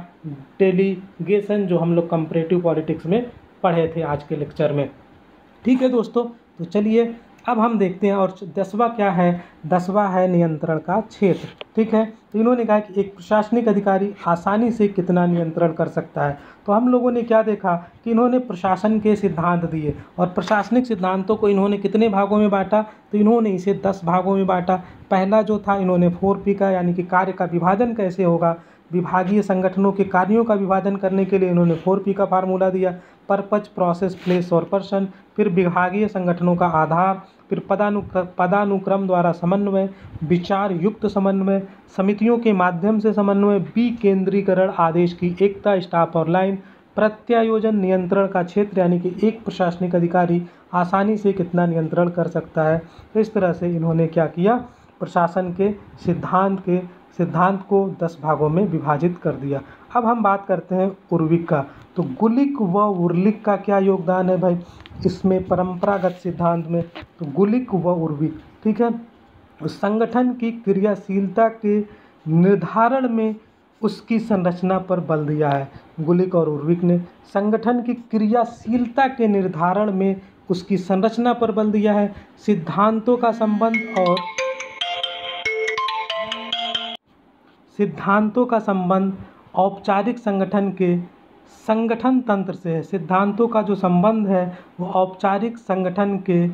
डेलीगेशन, जो हम लोग कंपैरेटिव पॉलिटिक्स में पढ़े थे आज के लेक्चर में। ठीक है दोस्तों, तो चलिए अब हम देखते हैं। और 10वां क्या है, 10वां है नियंत्रण का क्षेत्र। ठीक है, तो इन्होंने कहा कि एक प्रशासनिक अधिकारी आसानी से कितना नियंत्रण कर सकता है। तो हम लोगों ने क्या देखा कि इन्होंने प्रशासन के सिद्धांत दिए, और प्रशासनिक सिद्धांतों को इन्होंने कितने भागों में बांटा, तो इन्होंने इसे 10 भागों में बांटा। पहला जो था इन्होंने 4P का, यानी कि कार्य का विभाजन कैसे होगा, विभागीय संगठनों के कार्यों का विभाजन करने के लिए इन्होंने 4P का फार्मूला दिया, पर्पज, प्रोसेस, प्लेस और पर्सन। फिर विभागीय संगठनों का आधार, फिर पदानुक्रम द्वारा समन्वय, विचार युक्त समन्वय, समितियों के माध्यम से समन्वय, विकेंद्रीकरण, आदेश की एकता, स्टाफ और लाइन, प्रत्यायोजन, नियंत्रण का क्षेत्र, यानी कि एक प्रशासनिक अधिकारी आसानी से कितना नियंत्रण कर सकता है। तो इस तरह से इन्होंने क्या किया, प्रशासन के सिद्धांत को 10 भागों में विभाजित कर दिया। अब हम बात करते हैं उर्विक का। तो गुलिक व उर्लिक का क्या योगदान है भाई इसमें, परंपरागत सिद्धांत में। तो गुलिक व उर्विक, ठीक है, संगठन की क्रियाशीलता के निर्धारण में उसकी संरचना पर बल दिया है। गुलिक और उर्विक ने संगठन की क्रियाशीलता के निर्धारण में उसकी संरचना पर बल दिया है। सिद्धांतों का संबंध औपचारिक संगठन के संगठन तंत्र से है। सिद्धांतों का जो संबंध है वो औपचारिक संगठन के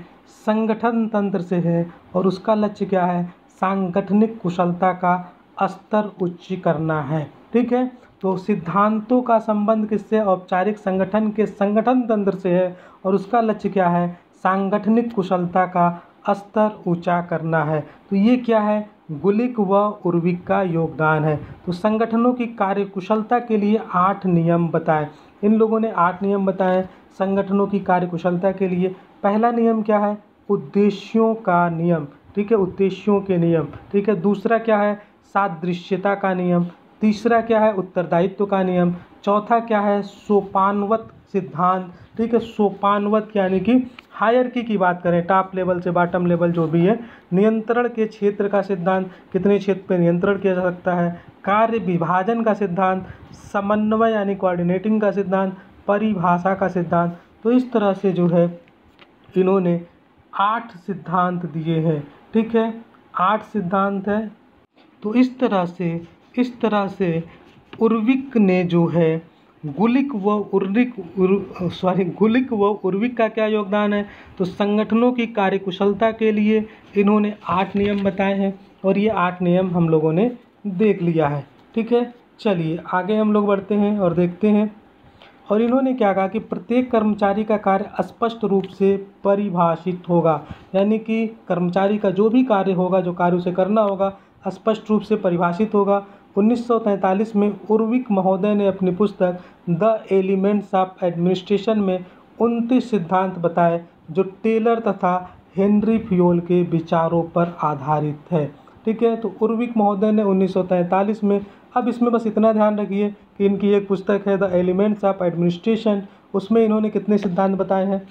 संगठन तंत्र से है, और उसका लक्ष्य क्या है, सांगठनिक कुशलता का स्तर उच्च करना है। ठीक है, तो सिद्धांतों का संबंध किससे, औपचारिक संगठन के संगठन तंत्र से है, और उसका लक्ष्य क्या है, सांगठनिक कुशलता का स्तर ऊंचा करना है। तो ये क्या है, गुलिक व उर्विक का योगदान है। तो संगठनों की कार्यकुशलता के लिए 8 नियम बताएं। इन लोगों ने 8 नियम बताए संगठनों की कार्यकुशलता के लिए। पहला नियम क्या है, उद्देश्यों का नियम। ठीक है, उद्देश्यों के नियम। ठीक है, दूसरा क्या है, सादृश्यता का नियम। तीसरा क्या है, उत्तरदायित्व का नियम। चौथा क्या है, सोपानवत सिद्धांत। ठीक है, सोपानवत यानी कि हायरकी की बात करें, टॉप लेवल से बॉटम लेवल जो भी है। नियंत्रण के क्षेत्र का सिद्धांत, कितने क्षेत्र पर नियंत्रण किया जा सकता है। कार्य विभाजन का सिद्धांत, समन्वय यानी कोऑर्डिनेटिंग का सिद्धांत, परिभाषा का सिद्धांत। तो इस तरह से जो है इन्होंने 8 सिद्धांत दिए हैं। ठीक है, 8 सिद्धांत है। तो इस तरह से उर्विक ने जो है गुलिक व उर्विक का क्या योगदान है? तो संगठनों की कार्यकुशलता के लिए इन्होंने 8 नियम बताए हैं और ये 8 नियम हम लोगों ने देख लिया है। ठीक है, चलिए आगे हम लोग बढ़ते हैं और देखते हैं। और इन्होंने क्या कहा कि प्रत्येक कर्मचारी का कार्य स्पष्ट रूप से परिभाषित होगा, यानी कि कर्मचारी का जो भी कार्य होगा, जो कार्य उसे करना होगा, स्पष्ट रूप से परिभाषित होगा। 1943 में उर्विक महोदय ने अपनी पुस्तक द एलिमेंट्स ऑफ एडमिनिस्ट्रेशन में 29 सिद्धांत बताए जो टेलर तथा हेनरी फ्योल के विचारों पर आधारित है। ठीक है, तो उर्विक महोदय ने 1943 में, अब इसमें बस इतना ध्यान रखिए कि इनकी एक पुस्तक है द एलिमेंट्स ऑफ एडमिनिस्ट्रेशन, उसमें इन्होंने कितने सिद्धांत बताए हैं?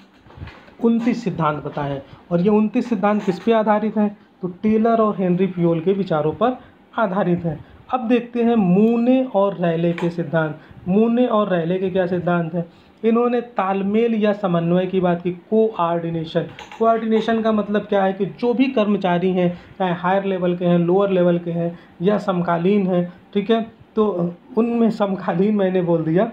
29 सिद्धांत बताए हैं। और ये 29 सिद्धांत किस पे आधारित हैं? तो टेलर और हेनरी फ्योल के विचारों पर आधारित हैं। अब देखते हैं मूने और रैले के सिद्धांत। मूने और रैले के क्या सिद्धांत हैं? इन्होंने तालमेल या समन्वय की बात की, कोऑर्डिनेशन। कोऑर्डिनेशन का मतलब क्या है कि जो भी कर्मचारी हैं, चाहे हायर लेवल के हैं, लोअर लेवल के हैं या समकालीन हैं, ठीक है, तो उनमें समकालीन मैंने बोल दिया,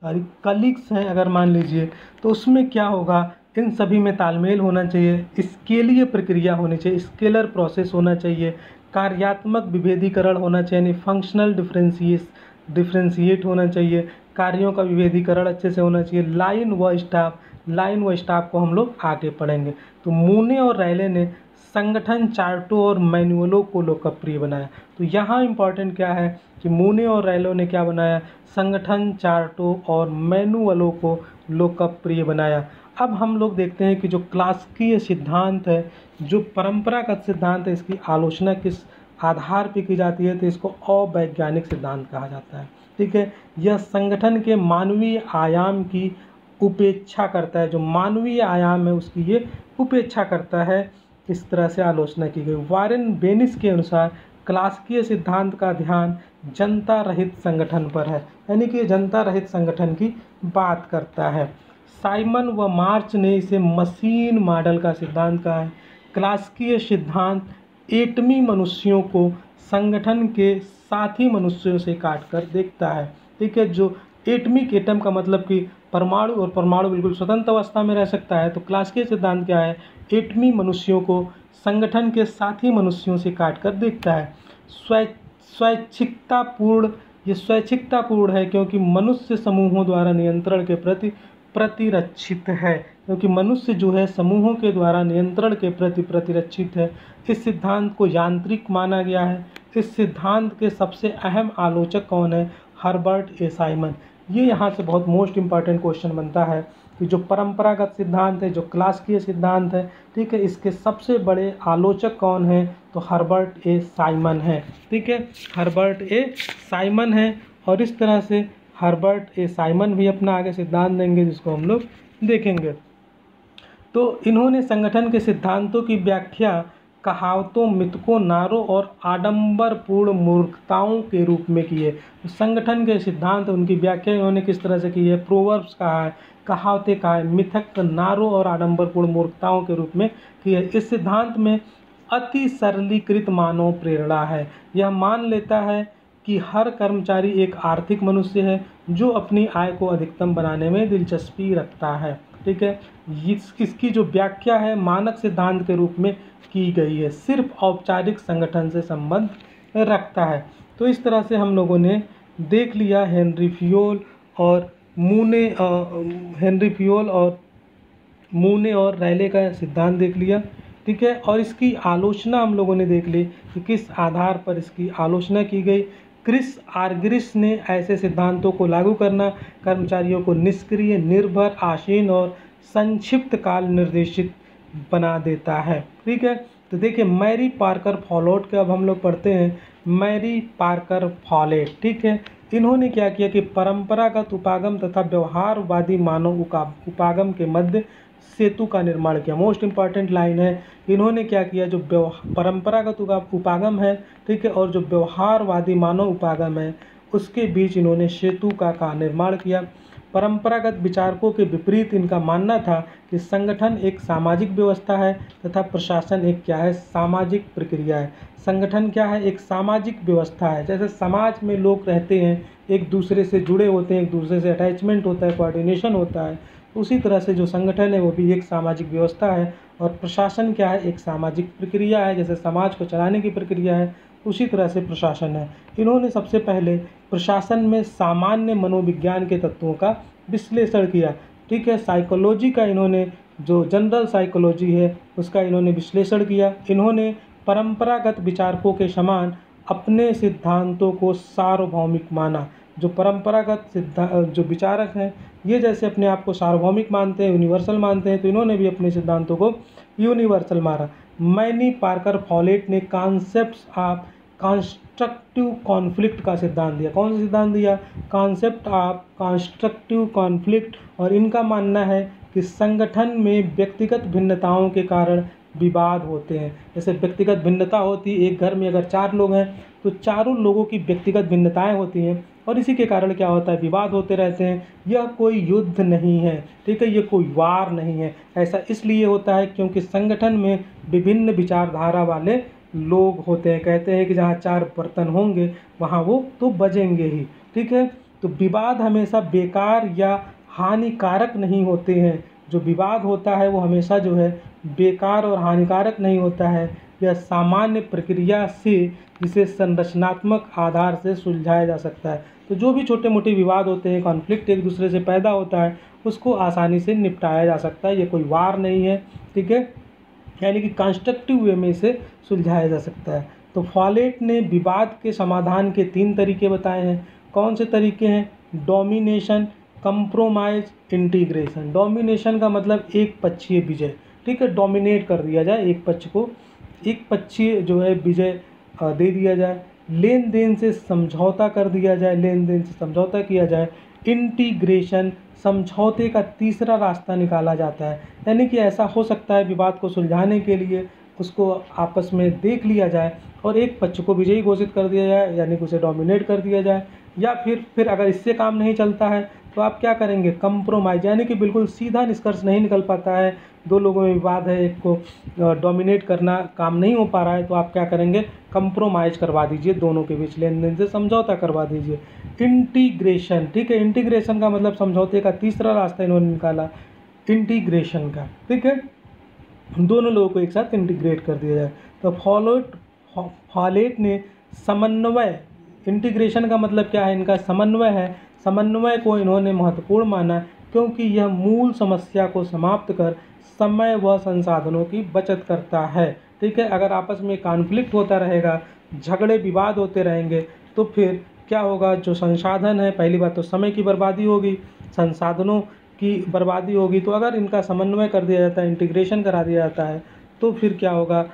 सॉरी, कलीग्स हैं अगर मान लीजिए, तो उसमें क्या होगा, इन सभी में तालमेल होना चाहिए, स्केलीय प्रक्रिया होनी चाहिए, स्केलर प्रोसेस होना चाहिए, कार्यात्मक विभेदीकरण होना चाहिए, फंक्शनल डिफ्रेंशिएट होना चाहिए, कार्यों का विभेदीकरण अच्छे से होना चाहिए, लाइन व स्टाफ को हम लोग आगे पढ़ेंगे। तो मूने और रैले ने संगठन चार्टों और मैनुअलों को लोकप्रिय बनाया। तो यहाँ इम्पॉर्टेंट क्या है कि मूने और रैलों ने क्या बनाया? संगठन चार्टों और मैनुअलों को लोकप्रिय बनाया। अब हम लोग देखते हैं कि जो क्लासिकीय सिद्धांत है, जो परंपरागत सिद्धांत है, इसकी आलोचना किस आधार पर की जाती है? तो इसको अवैज्ञानिक सिद्धांत कहा जाता है। ठीक है, यह संगठन के मानवीय आयाम की उपेक्षा करता है, जो मानवीय आयाम है उसकी ये उपेक्षा करता है। इस तरह से आलोचना की गई। वारेन बेनिस के अनुसार क्लासिकीय सिद्धांत का ध्यान जनता रहित संगठन पर है, यानी कि जनता रहित संगठन की बात करता है। साइमन व मार्च ने इसे मशीन मॉडल का सिद्धांत कहा है। क्लासिकीय सिद्धांत एटमी मनुष्यों को संगठन के साथी मनुष्यों से काटकर देखता है। ठीक है, जो एटमिक, एटम का मतलब कि परमाणु, और परमाणु बिल्कुल स्वतंत्र अवस्था में रह सकता है। तो क्लासिकीय सिद्धांत क्या है? एटमी मनुष्यों को संगठन के साथी मनुष्यों से काटकर देखता है। स्वैच्छिकतापूर्ण, ये स्वैच्छिकतापूर्ण है क्योंकि मनुष्य समूहों द्वारा नियंत्रण के प्रति प्रतिरक्षित है, क्योंकि मनुष्य जो है समूहों के द्वारा नियंत्रण के प्रति प्रतिरक्षित है। इस सिद्धांत को यांत्रिक माना गया है। इस सिद्धांत के सबसे अहम आलोचक कौन है? Herbert A Simon. ये यहाँ से बहुत मोस्ट इम्पॉर्टेंट क्वेश्चन बनता है कि जो परंपरागत सिद्धांत है, जो क्लासिकीय सिद्धांत है, ठीक है, इसके सबसे बड़े आलोचक कौन है? तो हर्बर्ट ए साइमन है। ठीक है, हर्बर्ट ए साइमन है। और इस तरह से हर्बर्ट ए साइमन भी अपना आगे सिद्धांत देंगे, जिसको हम लोग देखेंगे। तो इन्होंने संगठन के सिद्धांतों की व्याख्या कहावतों, मिथकों, नारों और आडंबरपूर्ण मूर्खताओं के रूप में की है। तो संगठन के सिद्धांत, उनकी व्याख्या इन्होंने किस तरह से की है? प्रोवर्ब्स कहा है, कहावतें कहा है, मिथक, नारों और आडंबरपूर्ण मूर्खताओं के रूप में की है। इस सिद्धांत में अति सरलीकृत मानव प्रेरणा है। यह मान लेता है कि हर कर्मचारी एक आर्थिक मनुष्य है जो अपनी आय को अधिकतम बनाने में दिलचस्पी रखता है। ठीक है, इसकी जो व्याख्या है मानक सिद्धांत के रूप में की गई है, सिर्फ औपचारिक संगठन से संबंध रखता है। तो इस तरह से हम लोगों ने देख लिया हेनरी फ्योल और मूने और रैले का सिद्धांत देख लिया। ठीक है, और इसकी आलोचना हम लोगों ने देख ली कि किस आधार पर इसकी आलोचना की गई। क्रिस आर्गरिस ने ऐसे सिद्धांतों को लागू करना कर्मचारियों को निष्क्रिय, निर्भर, आसीन और संक्षिप्त काल निर्देशित बना देता है। ठीक है, तो देखिए मैरी पार्कर फॉलोट के अब हम लोग पढ़ते हैं। मैरी पार्कर फॉलेट, ठीक है, इन्होंने क्या किया कि परंपरागत उपागम तथा व्यवहारवादी मानव उपागम के मध्य सेतु का निर्माण किया। मोस्ट इम्पॉर्टेंट लाइन है, इन्होंने क्या किया, जो परंपरागत उपागम है, ठीक है, और जो व्यवहारवादी मानव उपागम है, उसके बीच इन्होंने सेतु का निर्माण किया। परंपरागत विचारकों के विपरीत इनका मानना था कि संगठन एक सामाजिक व्यवस्था है तथा प्रशासन एक क्या है, सामाजिक प्रक्रिया है। संगठन क्या है, एक सामाजिक व्यवस्था है। जैसे समाज में लोग रहते हैं, एक दूसरे से जुड़े होते हैं, एक दूसरे से अटैचमेंट होता है, कोऑर्डिनेशन होता है, उसी तरह से जो संगठन है वो भी एक सामाजिक व्यवस्था है। और प्रशासन क्या है, एक सामाजिक प्रक्रिया है। जैसे समाज को चलाने की प्रक्रिया है, उसी तरह से प्रशासन है। इन्होंने सबसे पहले प्रशासन में सामान्य मनोविज्ञान के तत्वों का विश्लेषण किया। ठीक है, साइकोलॉजी का इन्होंने, जो जनरल साइकोलॉजी है उसका इन्होंने विश्लेषण किया। इन्होंने परंपरागत विचारकों के समान अपने सिद्धांतों को सार्वभौमिक माना। जो परंपरागत जो विचारक हैं ये जैसे अपने आप को सार्वभौमिक मानते हैं, यूनिवर्सल मानते हैं, तो इन्होंने भी अपने सिद्धांतों को यूनिवर्सल माना। मैनी पार्कर फॉलेट ने कॉन्सेप्ट्स ऑफ कंस्ट्रक्टिव कॉन्फ्लिक्ट का सिद्धांत दिया। कौन सा सिद्धांत दिया, कॉन्सेप्ट ऑफ कंस्ट्रक्टिव कॉन्फ्लिक्ट। और इनका मानना है कि संगठन में व्यक्तिगत भिन्नताओं के कारण विवाद होते हैं। जैसे व्यक्तिगत भिन्नता होती है, एक घर में अगर 4 लोग हैं तो चारों लोगों की व्यक्तिगत भिन्नताएं होती हैं और इसी के कारण क्या होता है, विवाद होते रहते हैं। यह कोई युद्ध नहीं है, ठीक है, ये कोई वार नहीं है। ऐसा इसलिए होता है क्योंकि संगठन में विभिन्न विचारधारा वाले लोग होते हैं। कहते हैं कि जहाँ 4 बर्तन होंगे वहाँ वो तो बजेंगे ही। ठीक है, तो विवाद हमेशा बेकार या हानिकारक नहीं होते हैं। जो विवाद होता है वो हमेशा जो है बेकार और हानिकारक नहीं होता है। यह सामान्य प्रक्रिया से, जिसे संरचनात्मक आधार से सुलझाया जा सकता है। तो जो भी छोटे मोटे विवाद होते हैं, कॉन्फ्लिक्ट एक दूसरे से पैदा होता है, उसको आसानी से निपटाया जा सकता है। ये कोई वार नहीं है, ठीक है, यानी कि कंस्ट्रक्टिव वे में इसे सुलझाया जा सकता है। तो फॉलेट ने विवाद के समाधान के 3 तरीके बताए हैं। कौन से तरीके हैं, डोमिनेशन, कंप्रोमाइज, इंटीग्रेशन। डोमिनेशन का मतलब एक पक्षीय विजय, ठीक है, डोमिनेट कर दिया जाए एक पक्ष को, एक पक्षीय जो है विजय दे दिया जाए। लेन देन से समझौता कर दिया जाए, लेन देन से समझौता किया जाए। इंटीग्रेशन, समझौते का तीसरा रास्ता निकाला जाता है। यानी कि ऐसा हो सकता है विवाद को सुलझाने के लिए उसको आपस में देख लिया जाए और एक पक्ष को विजयी घोषित कर दिया जाए, यानी कि उसे डोमिनेट कर दिया जाए। या फिर अगर इससे काम नहीं चलता है तो आप क्या करेंगे, कंप्रोमाइज, यानी कि बिल्कुल सीधा निष्कर्ष नहीं निकल पाता है, 2 लोगों में विवाद है, एक को डोमिनेट करना काम नहीं हो पा रहा है, तो आप क्या करेंगे, कंप्रोमाइज करवा दीजिए, दोनों के बीच लेन देन से समझौता करवा दीजिए। इंटीग्रेशन, ठीक है, इंटीग्रेशन का मतलब समझौते का तीसरा रास्ता इन्होंने निकाला, इंटीग्रेशन का, ठीक है, दोनों लोगों को एक साथ इंटीग्रेट कर दिया जाए। तो फॉलेट ने समन्वय, इंटीग्रेशन का मतलब क्या है, इनका समन्वय है। समन्वय को इन्होंने महत्वपूर्ण माना क्योंकि यह मूल समस्या को समाप्त कर समय व संसाधनों की बचत करता है। ठीक है, अगर आपस में कॉन्फ्लिक्ट होता रहेगा, झगड़े विवाद होते रहेंगे, तो फिर क्या होगा, जो संसाधन है, पहली बात तो समय की बर्बादी होगी, संसाधनों की बर्बादी होगी। तो अगर इनका समन्वय कर दिया जाता है, इंटीग्रेशन करा दिया जाता है, तो फिर क्या होगा,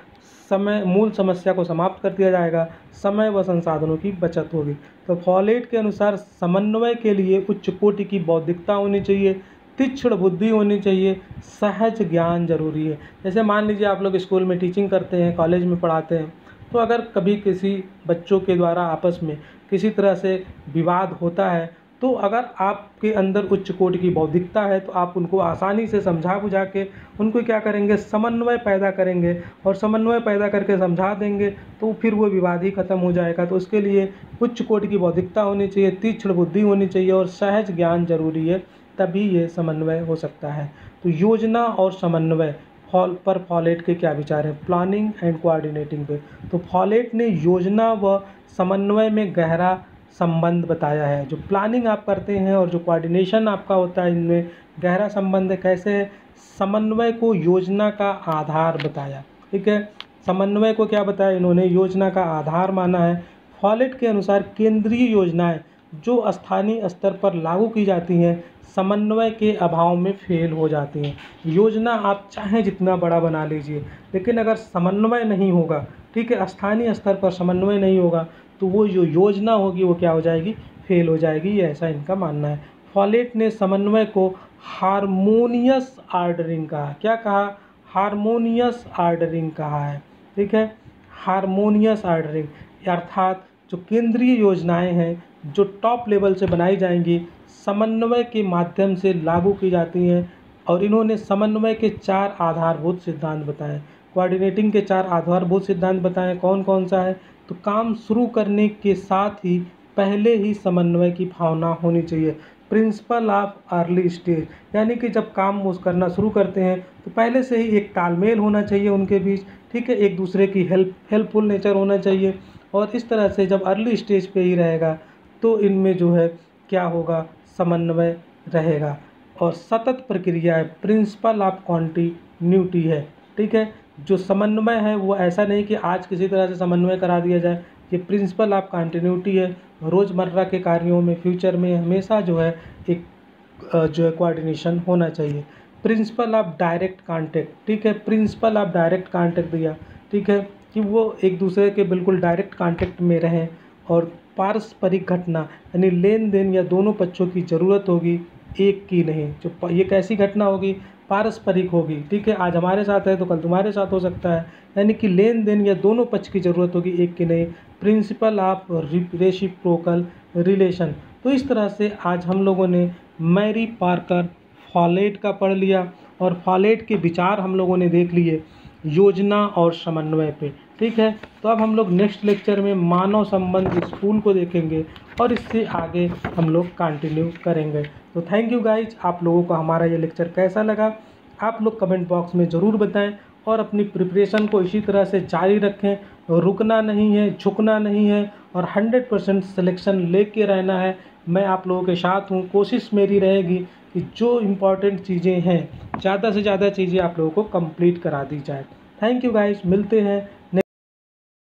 समय, मूल समस्या को समाप्त कर दिया जाएगा, समय व संसाधनों की बचत होगी। तो फॉलेट के अनुसार समन्वय के लिए उच्च कोटि की बौद्धिकता होनी चाहिए, तीक्ष्ण बुद्धि होनी चाहिए, सहज ज्ञान जरूरी है। जैसे मान लीजिए आप लोग स्कूल में टीचिंग करते हैं, कॉलेज में पढ़ाते हैं, तो अगर कभी किसी बच्चों के द्वारा आपस में किसी तरह से विवाद होता है, तो अगर आपके अंदर उच्च कोटि की बौद्धिकता है तो आप उनको आसानी से समझा बुझा के उनको क्या करेंगे, समन्वय पैदा करेंगे, और समन्वय पैदा करके समझा देंगे तो फिर वो विवाद ही खत्म हो जाएगा। तो उसके लिए उच्च कोटि की बौद्धिकता होनी चाहिए, तीक्ष्ण बुद्धि होनी चाहिए और सहज ज्ञान जरूरी है, तभी ये समन्वय हो सकता है। तो योजना और समन्वय फॉलेट के क्या विचार हैं, प्लानिंग एंड कोऑर्डिनेटिंग पे। तो फॉलेट ने योजना व समन्वय में गहरा संबंध बताया है। जो प्लानिंग आप करते हैं और जो कोऑर्डिनेशन आपका होता है, इनमें गहरा संबंध है। कैसे है, समन्वय को योजना का आधार बताया। ठीक है, समन्वय को क्या बताया इन्होंने, योजना का आधार माना है। फॉलेट के अनुसार केंद्रीय योजनाएं जो स्थानीय स्तर पर लागू की जाती हैं, समन्वय के अभाव में फेल हो जाती हैं। योजना आप चाहें जितना बड़ा बना लीजिए, लेकिन अगर समन्वय नहीं होगा, ठीक है, स्थानीय स्तर पर समन्वय नहीं होगा, तो वो जो योजना होगी वो क्या हो जाएगी, फेल हो जाएगी। ये ऐसा इनका मानना है। फॉलेट ने समन्वय को हारमोनियस ऑर्डरिंग कहा। क्या कहा, हारमोनियस ऑर्डरिंग कहा है। ठीक है, हारमोनियस ऑर्डरिंग, अर्थात जो केंद्रीय योजनाएं हैं जो टॉप लेवल से बनाई जाएंगी, समन्वय के माध्यम से लागू की जाती हैं। और इन्होंने समन्वय के 4 आधारभूत सिद्धांत बताए, कोऑर्डिनेटिंग के 4 आधारभूत सिद्धांत बताएं। कौन कौन सा है? तो काम शुरू करने के साथ ही पहले ही समन्वय की भावना होनी चाहिए। प्रिंसिपल ऑफ अर्ली स्टेज, यानी कि जब काम वो करना शुरू करते हैं तो पहले से ही एक तालमेल होना चाहिए उनके बीच, ठीक है, एक दूसरे की हेल्पफुल नेचर होना चाहिए। और इस तरह से जब अर्ली स्टेज पे ही रहेगा तो इनमें जो है क्या होगा, समन्वय रहेगा। और सतत प्रक्रिया है, प्रिंसिपल ऑफ कॉन्टिन्यूटी है, ठीक है। जो समन्वय है वो ऐसा नहीं कि आज किसी तरह से समन्वय करा दिया जाए, ये प्रिंसिपल ऑफ कंटिन्यूटी है। रोज़मर्रा के कार्यों में फ्यूचर में हमेशा जो है एक जो है कोऑर्डिनेशन होना चाहिए। प्रिंसिपल ऑफ डायरेक्ट कांटेक्ट, ठीक है, प्रिंसिपल ऑफ डायरेक्ट कांटेक्ट दिया, ठीक है, कि वो एक दूसरे के बिल्कुल डायरेक्ट कांटेक्ट में रहें। और पारस्परिक घटना, यानी लेन देन या दोनों पक्षों की ज़रूरत होगी, एक की नहीं। जो ये कैसी घटना होगी, पारस्परिक होगी, ठीक है, आज हमारे साथ है तो कल तुम्हारे साथ हो सकता है, यानी कि लेन देन या दोनों पक्ष की ज़रूरत होगी, एक की नहीं। Principle of reciprocal relation. तो इस तरह से आज हम लोगों ने मैरी पार्कर फॉलेट का पढ़ लिया और फॉलेट के विचार हम लोगों ने देख लिए योजना और समन्वय पे, ठीक है। तो अब हम लोग नेक्स्ट लेक्चर में मानव संबंध स्कूल को देखेंगे और इससे आगे हम लोग कंटिन्यू करेंगे। तो थैंक यू गाइज, आप लोगों को हमारा ये लेक्चर कैसा लगा आप लोग कमेंट बॉक्स में ज़रूर बताएं और अपनी प्रिपरेशन को इसी तरह से जारी रखें। रुकना नहीं है, झुकना नहीं है और 100% सिलेक्शन लेके रहना है। मैं आप लोगों के साथ हूँ, कोशिश मेरी रहेगी कि जो इम्पोर्टेंट चीज़ें हैं ज़्यादा से ज़्यादा चीज़ें आप लोगों को कंप्लीट करा दी जाए। थैंक यू गाइस, मिलते हैं